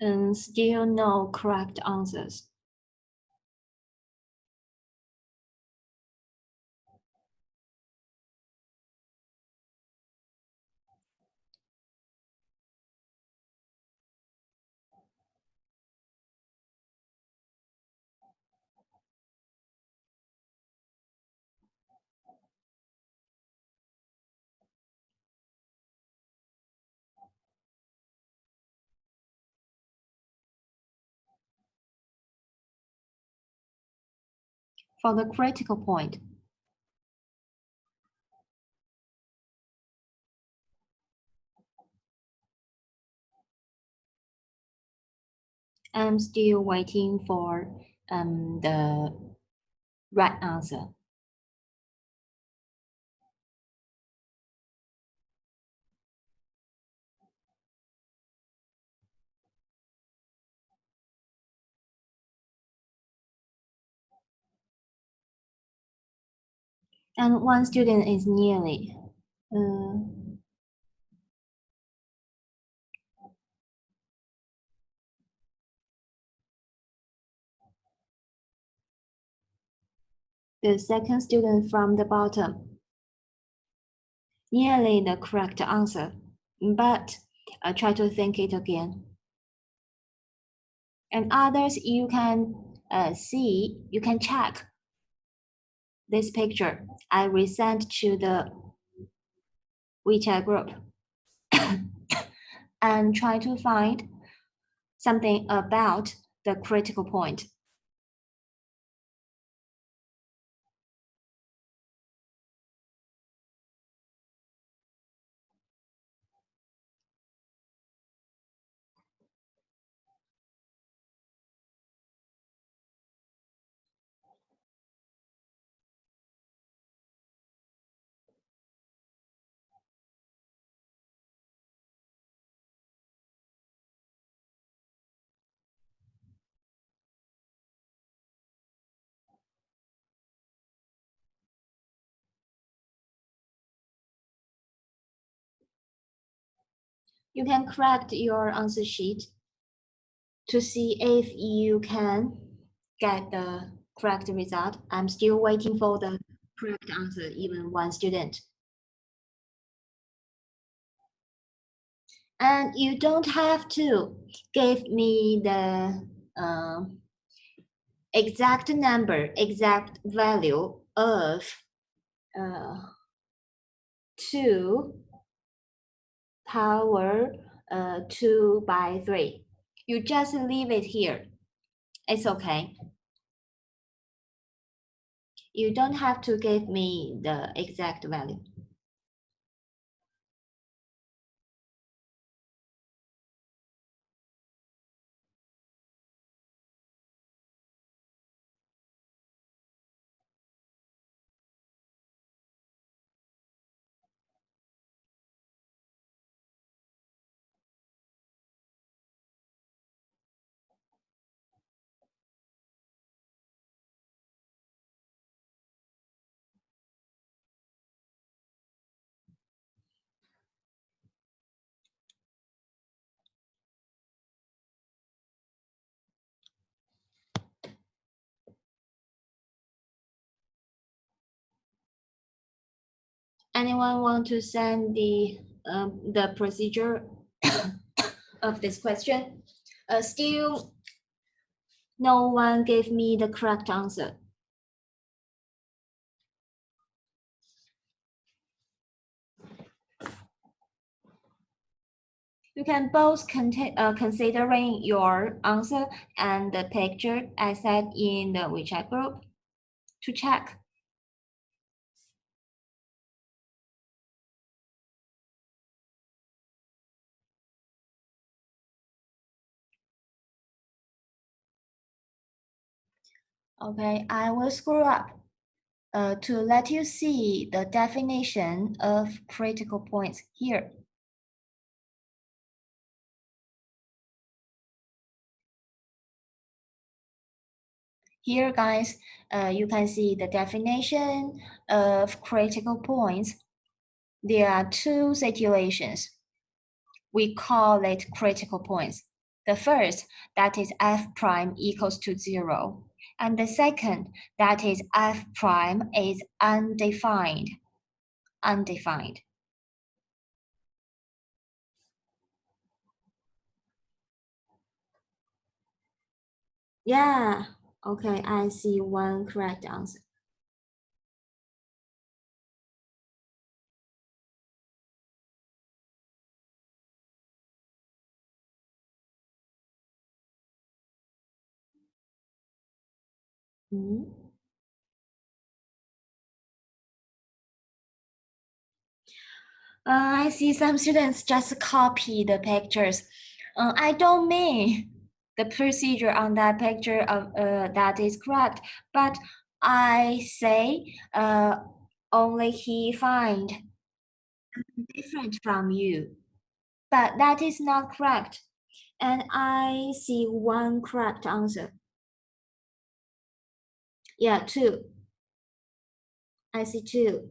And still no correct answers. For the critical point, I'm still waiting for the right answer. And one student is nearly. The second student from the bottom. Nearly the correct answer, but try to think it again. And others, you can see, you can check this picture I resent to the WeChat group and try to find something about the critical point. You can correct your answer sheet to see if you can get the correct result. I'm still waiting for the correct answer, even one student. And you don't have to give me the exact number, exact value of 2 power 2 by 3. You just leave it here. It's okay. You don't have to give me the exact value. Anyone want to send the procedure of this question? Still, no one gave me the correct answer. You can both considering your answer and the picture I said in the WeChat group to check. Okay, I will scroll up to let you see the definition of critical points here. Here, guys, you can see the definition of critical points. There are two situations. We call it critical points. The first, that is f prime equals to 0. And the second, that is f prime is undefined. Undefined. Yeah, okay, I see one correct answer. I see some students just copy the pictures. I don't mean the procedure on that picture of that is correct, but I say only he find different from you, but that is not correct. And I see one correct answer. Yeah, 2. I see 2.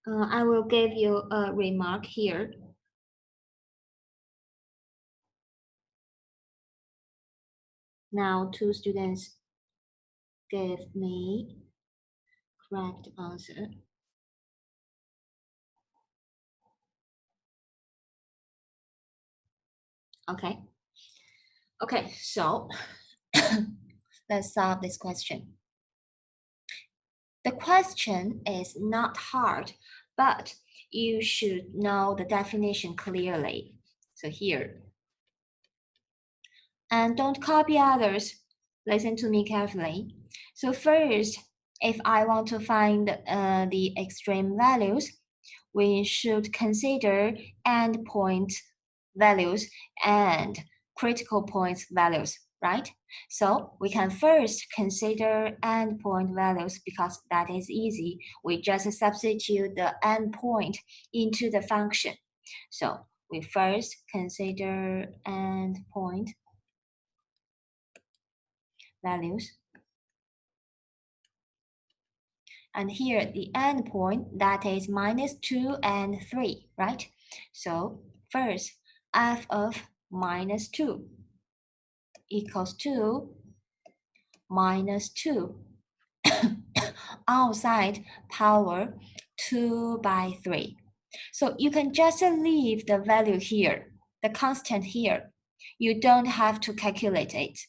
I will give you a remark here. Now 2 students gave me correct answer. Okay. Okay, so let's solve this question. The question is not hard, but you should know the definition clearly. So here. And don't copy others. Listen to me carefully. So first, if I want to find the extreme values, we should consider endpoint values and critical points values, right? So we can first consider endpoint values because that is easy. We just substitute the endpoint into the function. So we first consider endpoint values. And here the endpoint, that is -2 and 3, right? So first, f of -2 equals to -2 outside power 2 by 3. So you can just leave the value here, the constant here. You don't have to calculate it.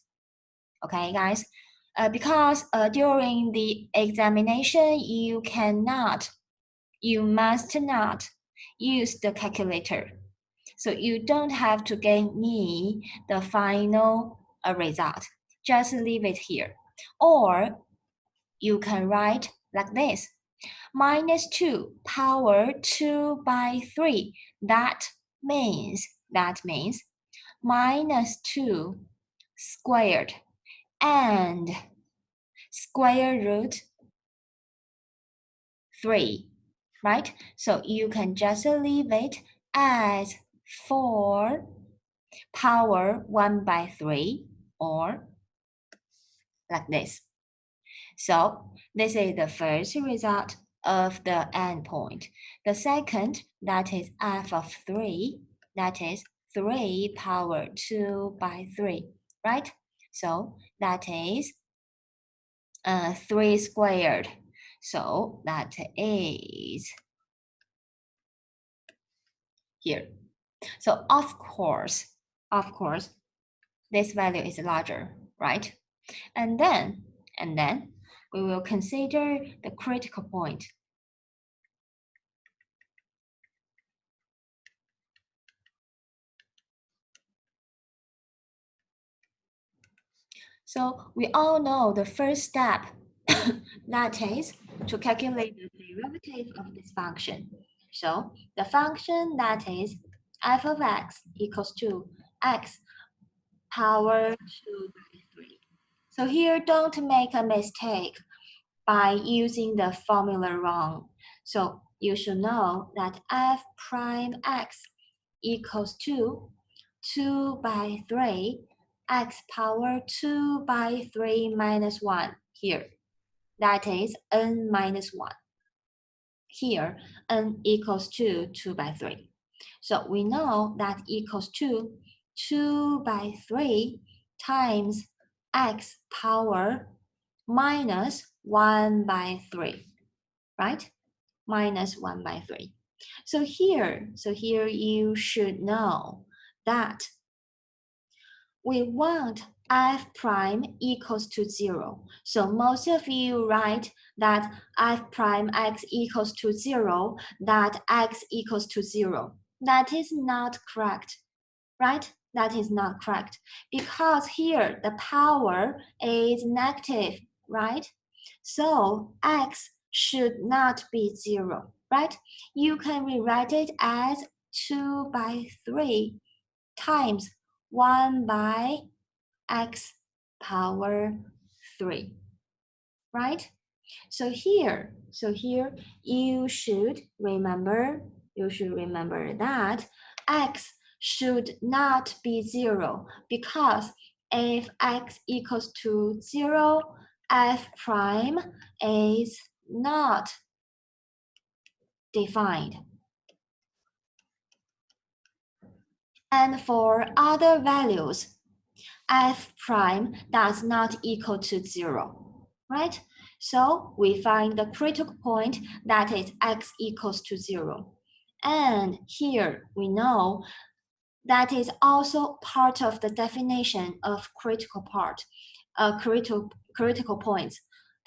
Okay, guys? Because during the examination, you must not use the calculator. So you don't have to give me the final result. Just leave it here. Or you can write like this. -2 power 2 by 3. That means -2 squared and square root 3, right? So you can just leave it as 4 power 1 by 3 or like this. So this is the first result of the endpoint. The second, that is f of 3, that is 3 power 2 by 3, right? So that is 3 squared. So that is here. So of course, this value is larger, right? And then we will consider the critical point. So we all know the first step, that is to calculate the derivative of this function. So the function that is f of x equals to x power 2 by 3. So here don't make a mistake by using the formula wrong. So you should know that f prime x equals to 2 by 3 x power 2 by 3 minus 1 here. That is n minus 1. Here, n equals to 2 by 3. So we know that equals to 2 by 3 times x power minus 1 by 3, right? Minus 1 by 3. So here you should know that we want f prime equals to 0. So most of you write that f prime x equals to 0, that x equals to 0. That is not correct, right? That is not correct because here the power is negative, right? So x should not be 0, right? You can rewrite it as 2 by 3 times 1 by x power 3, right? So here you should remember that x should not be 0 because if x equals to 0, f prime is not defined. And for other values, f prime does not equal to 0, right? So we find the critical point that is x equals to 0. And here we know that is also part of the definition of critical points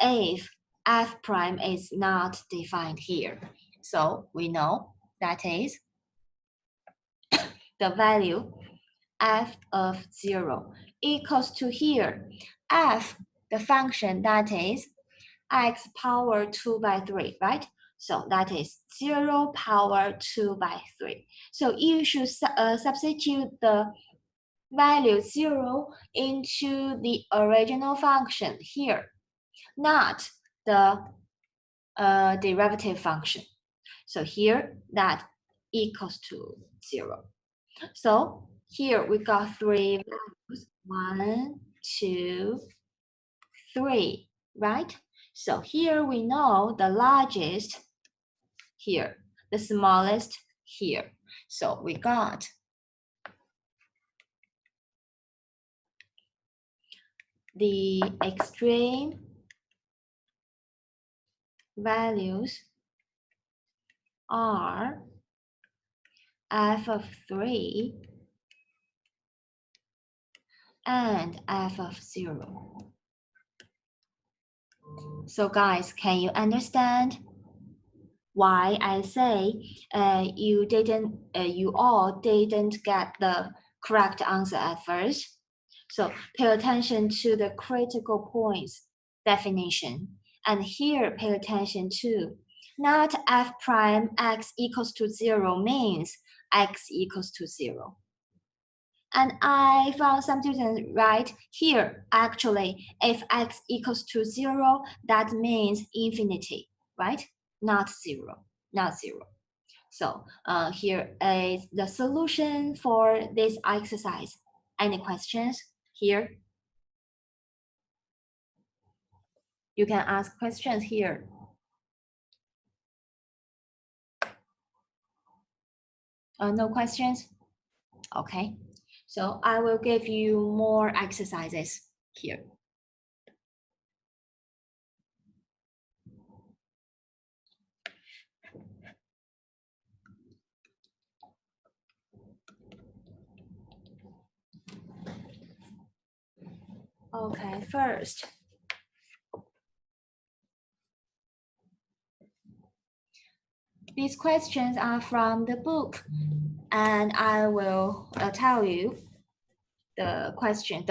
if f prime is not defined here. So we know that is the value f of 0 equals to here f, the function that is x power 2 by 3, right? So that is 0 power 2 by 3. So you should substitute the value 0 into the original function here, not the derivative function. So here that equals to 0. So here we got 3 values, 1, 2, 3, right? So here we know the largest here, the smallest here. So we got the extreme values are f of 3 and f of 0. So guys, can you understand why I say you all didn't get the correct answer at first? So pay attention to the critical points definition. And here, pay attention to not f prime x equals to 0 means x equals to 0. And I found some students right here. Actually, if x equals to 0, that means infinity, right? Not 0, not 0. So here is the solution for this exercise. Any questions here? You can ask questions here. No questions? Okay. So I will give you more exercises here. Okay, first. These questions are from the book, and I will tell you the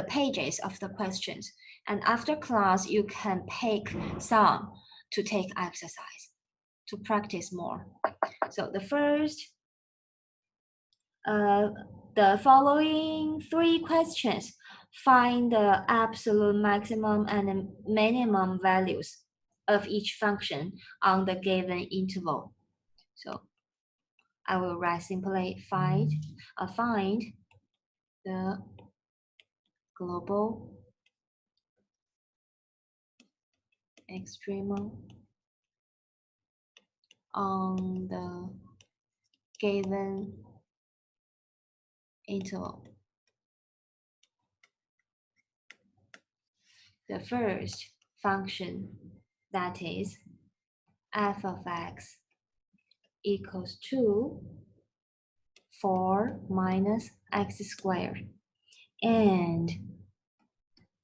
pages of the questions. And after class, you can pick some to take exercise, to practice more. So the first, the following 3 questions. Find the absolute maximum and minimum values of each function on the given interval. So I will write simply find the global extrema on the given interval. The first function, that is f of x equals to 4 minus x squared, and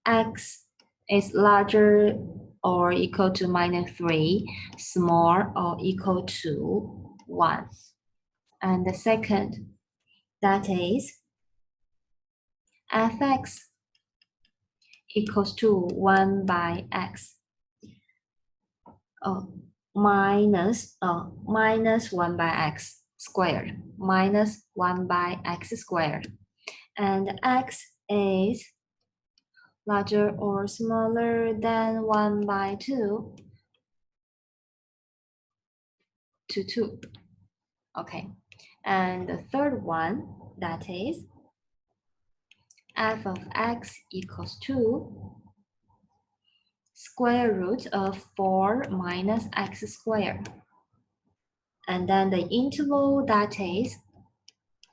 x is larger or equal to -3, small or equal to 1. And the second, that is fx equals to 1 by x, minus 1 by x squared, minus 1 by x squared. And x is larger or smaller than 1 by 2 to 2. Okay, and the third one, that is f of x equals to square root of 4 minus x squared. And then the interval, that is,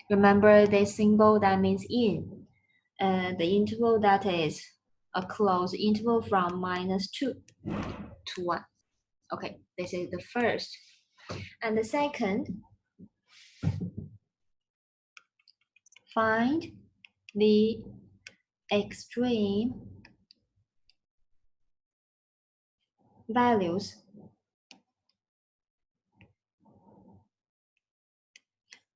remember this symbol that means in, the interval that is a closed interval from -2 to 1. Okay, this is the first. And the second, find the extreme values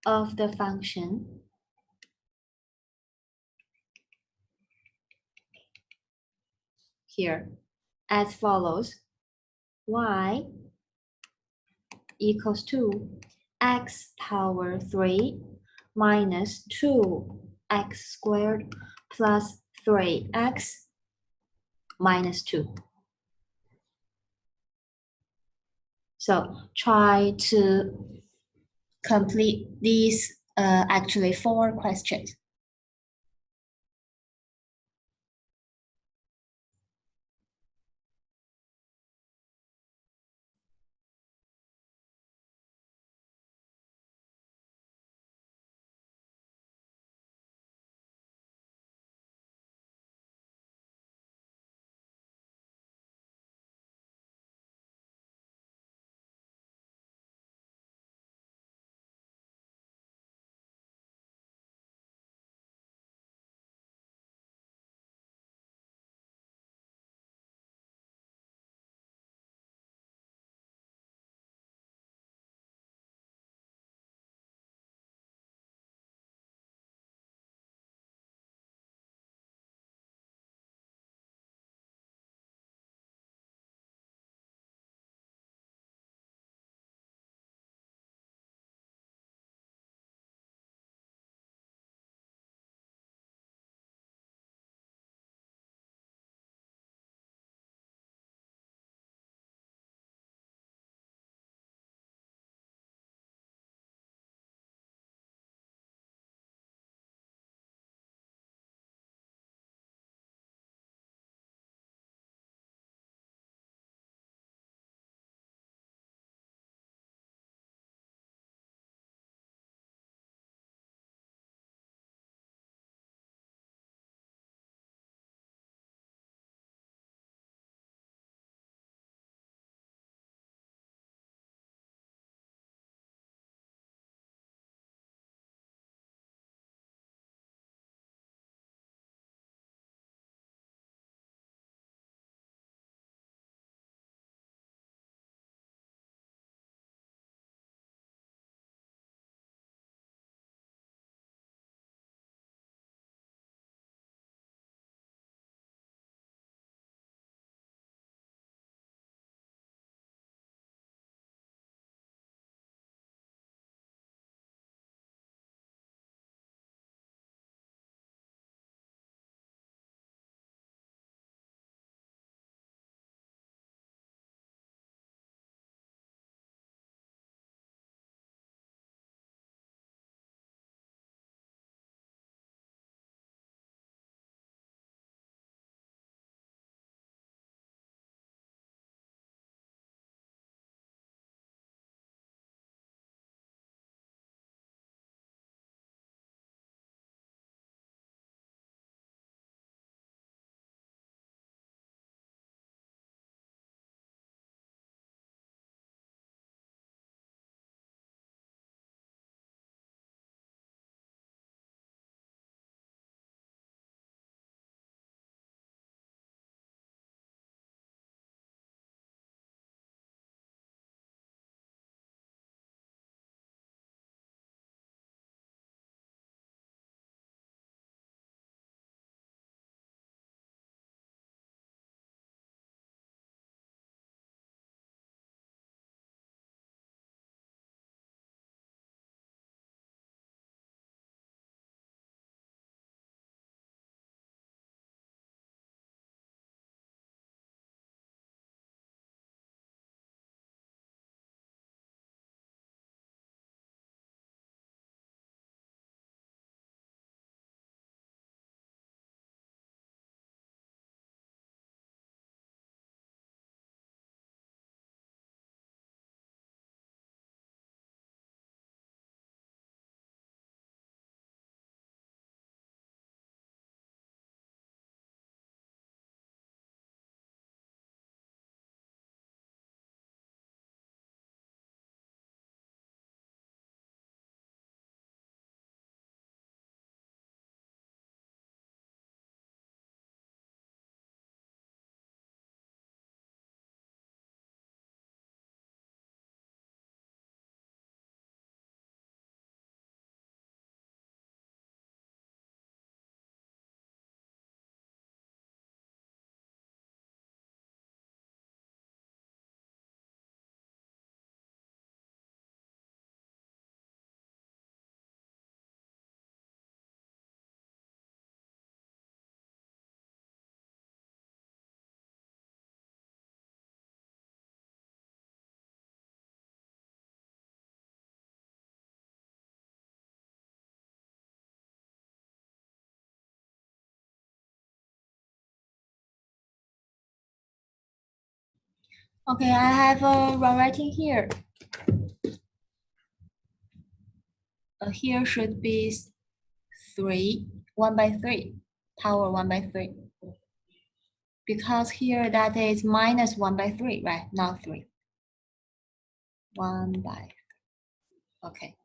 of the function here as follows. Y equals to x power 3 minus 2x squared plus 3x minus 2. So try to complete these actually 4 questions. Okay, I have a writing here. Here should be 3, 1 by 3, power 1 by 3. Because here that is minus 1 by 3, right? Not 3. 1 by 3. Okay.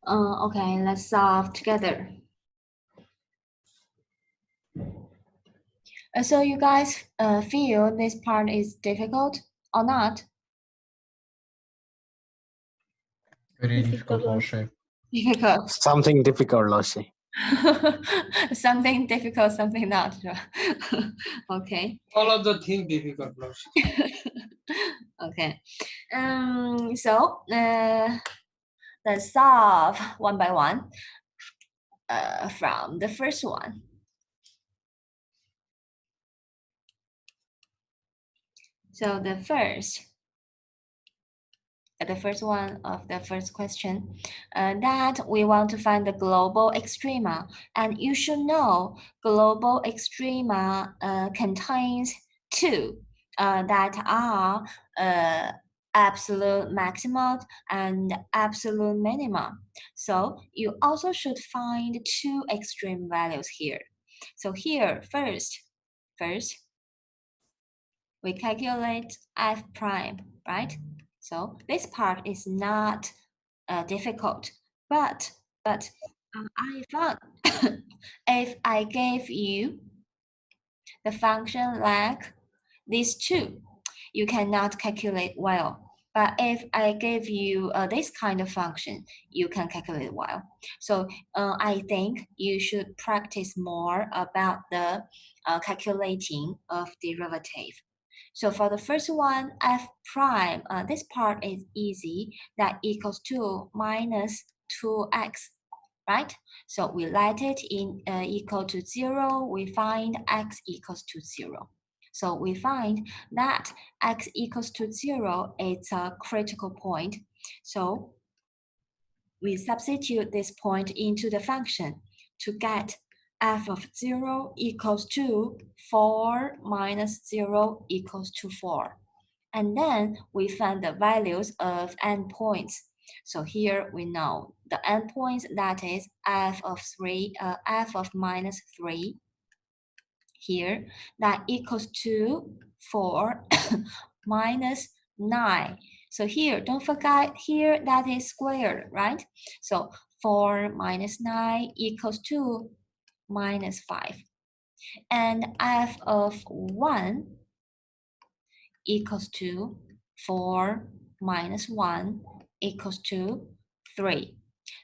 Okay, let's solve together. So you guys feel this part is difficult or not? Very difficult, Laoshi. Difficult. Something difficult, Laoshi. Something difficult, something not. Okay. All of the things difficult, Laoshi. Okay. So let's solve one by one from the first one. So the first one of the first question, that we want to find the global extrema, and you should know global extrema contains two that are absolute maximum and absolute minimum. So you also should find two extreme values here. So here first we calculate f prime, right? So this part is not difficult, but I found if I gave you the function like these two, you cannot calculate well. But if I gave you this kind of function, you can calculate well. So I think you should practice more about the calculating of derivative. So for the first one, f prime, this part is easy, that equals to minus 2x, right? So we let it in equal to 0, we find x equals to 0. So we find that x equals to 0 is a critical point. So we substitute this point into the function to get f of 0 equals to 4 minus 0 equals to 4. And then we find the values of endpoints. So here we know the endpoints, that is f of minus 3 here, that equals to 4 minus 9. So here, don't forget here that is squared, right? So 4 minus 9 equals to minus 5. And f of 1 equals to 4 minus 1 equals to 3.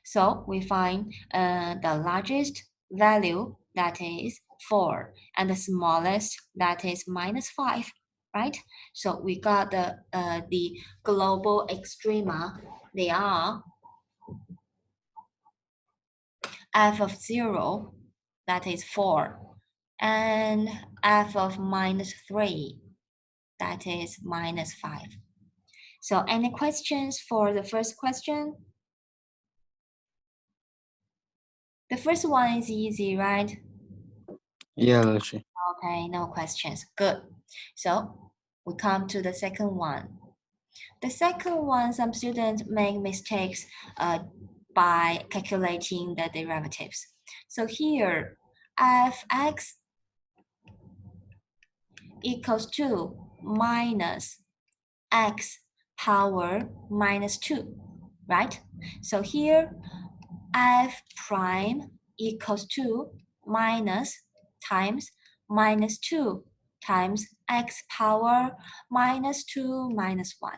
So we find the largest value, that is 4, and the smallest, that is minus 5, right? So we got the global extrema. They are f of 0, that is 4, and f of minus 3, that is minus 5. So any questions for the first question? The first one is easy, right? Yeah, Laoshi. Okay, no questions. Good. So we come to the second one. The second one, some students make mistakes by calculating the derivatives. So here, fx equals to minus x power minus 2, right? So here, f prime equals to minus times minus 2 times x power minus 2 minus 1.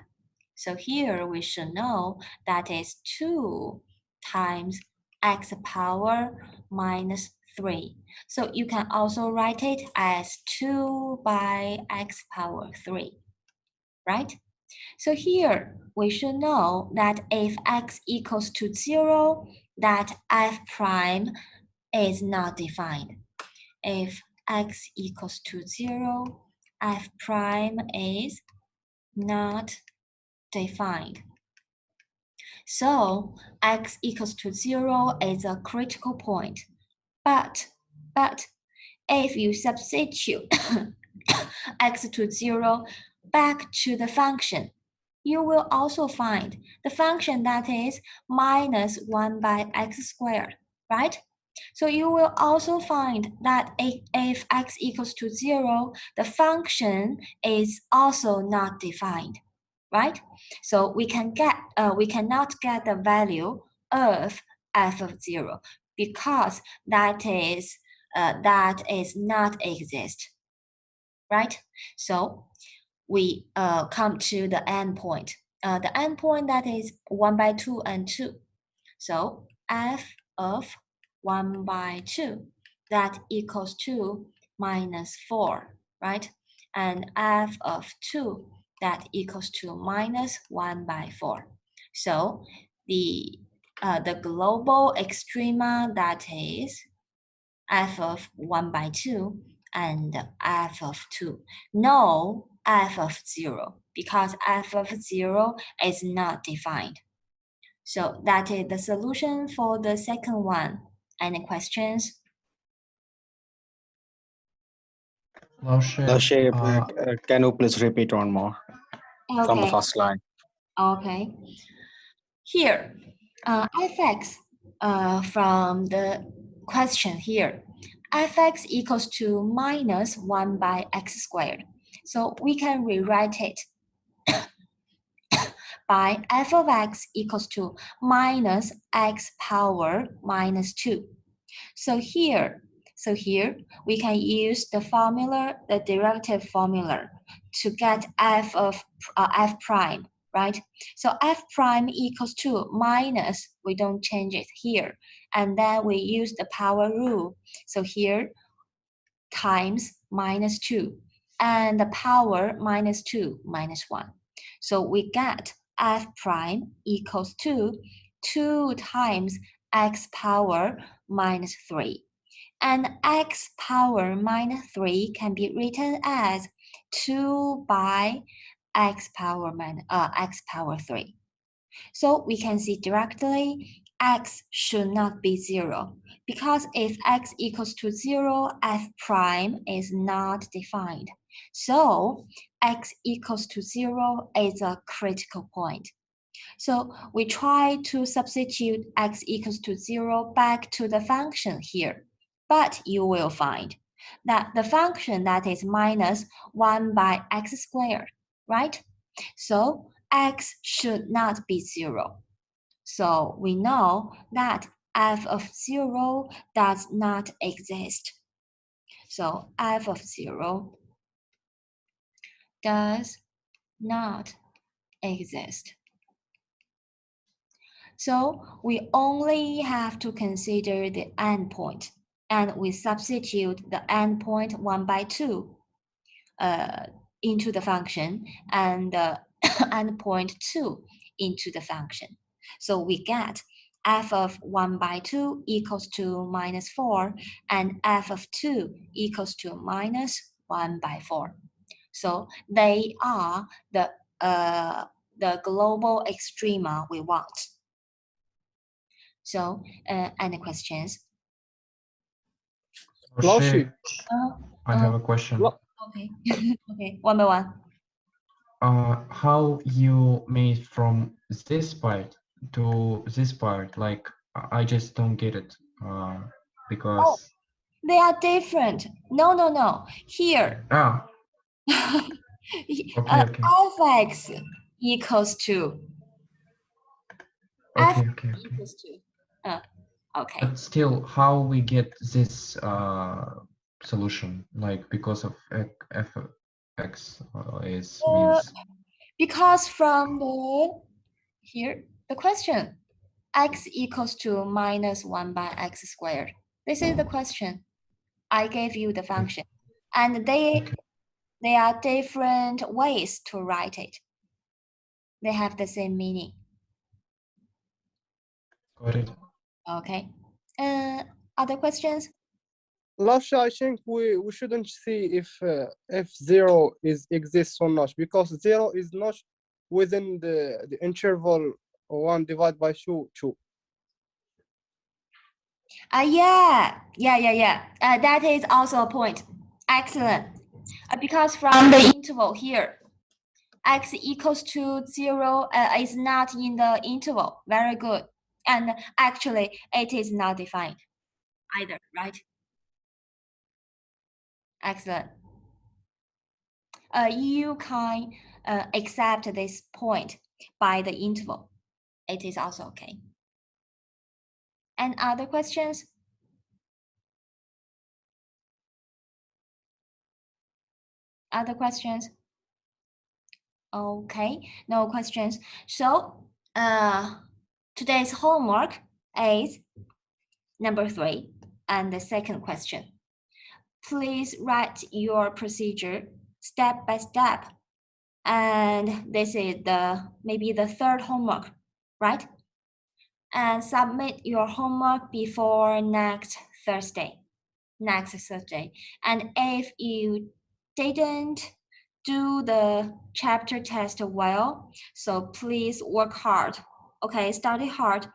So here we should know that is 2 times x power minus 3. So you can also write it as 2 by x power 3, right? So here we should know that if x equals to 0, that f prime is not defined. If x equals to 0, f prime is not defined. So x equals to 0 is a critical point. But if you substitute x to 0 back to the function, you will also find the function that is minus 1 by x squared, right? So you will also find that if x equals to 0, the function is also not defined, right? So we cannot get the value of f of 0 because that is not exist, right? So we come to the endpoint. The endpoint that is 1 by 2 and 2. So f of 1 by 2 that equals to minus 4, right? And f of 2 that equals to minus 1 by 4. So the global extrema that is f of 1 by 2 and f of 2. No f of 0 because f of 0 is not defined. So that is the solution for the second one. Any questions? Lashi, can you please repeat one more from the Okay. first line? Okay. Here, fx from the question here, fx equals to minus 1 by x squared. So we can rewrite it by f of x equals to minus x power minus 2. So here we can use the formula, the derivative formula to get f of f prime, right? So f prime equals to minus, we don't change it here. And then we use the power rule. So here times minus 2 and the power minus 2 minus 1. So we get f prime equals to 2 times x power minus 3. And x power minus 3 can be written as 2 by x power 3. So we can see directly x should not be 0 because if x equals to 0, f prime is not defined. So x equals to 0 is a critical point. So we try to substitute x equals to 0 back to the function here. But you will find that the function that is minus 1 by x squared, right? So x should not be 0. So we know that f of 0 does not exist. So f of 0 does not exist. So we only have to consider the endpoint, and we substitute the endpoint 1 by 2 into the function and the endpoint 2 into the function. So we get f of 1 by 2 equals to minus 4 and f of 2 equals to minus 1 by 4. So they are the global extrema we want. So, any questions? Roshi, I have a question. Okay, okay, one by one. How you made from this part to this part? Like, I just don't get it. Because they are different. No. Here. Okay. fx equals to. Okay. Equals to. Okay. But still, how we get this solution? Like, because of fx means. Because from the question, x equals to minus 1 by x squared. This is the question. I gave you the function, and they are different ways to write it. They have the same meaning. Got it. Okay. Other questions? Lasha, I think we shouldn't see if 0 exists or not, because 0 is not within the interval 1 divided by 2. Yeah. That is also a point. Excellent. Because from the interval here, x equals to 0 is not in the interval. Very good. And actually, it is not defined either, right? Excellent. You can accept this point by the interval. It is also okay. And other questions? Other questions? Okay, no questions. So today's homework is number 3 and the second question. Please write your procedure step by step. And this is maybe the third homework, right? And submit your homework before next Thursday. And if you didn't do the chapter test well, so please work hard. Okay, study hard,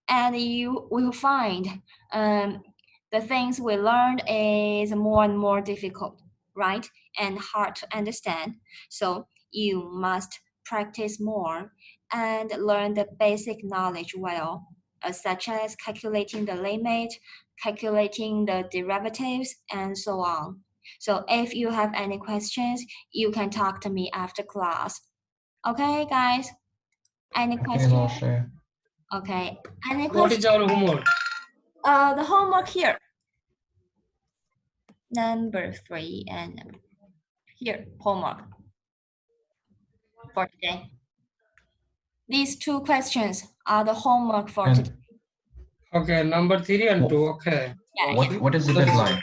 and you will find the things we learned is more and more difficult, right? And hard to understand. So you must practice more and learn the basic knowledge well, such as calculating the limit, calculating the derivatives, and so on. So if you have any questions, you can talk to me after class. Okay, guys? Any questions? Okay. Any questions? What is our homework? The homework here. Number 3 and here, homework for today. These 2 questions are the homework for today. Okay, number 3 and 2. Okay. Yeah, What is the deadline?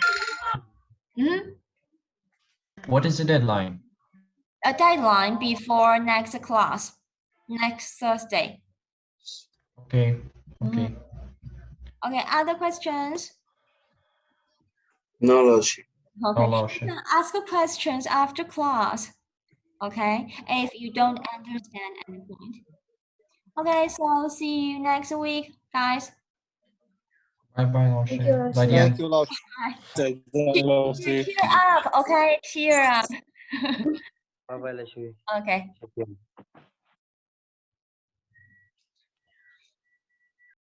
What is the deadline? A deadline before next class, next Thursday. Okay. Okay. Okay, other questions? No, Laoshi. Okay, you can ask questions after class. Okay, if you don't understand any point. Okay, so see you next week, guys. Bye-bye, Laoshi. Thank you, Laoshi. Cheer up, okay? Cheer up. Bye-bye, Laoshi. Okay.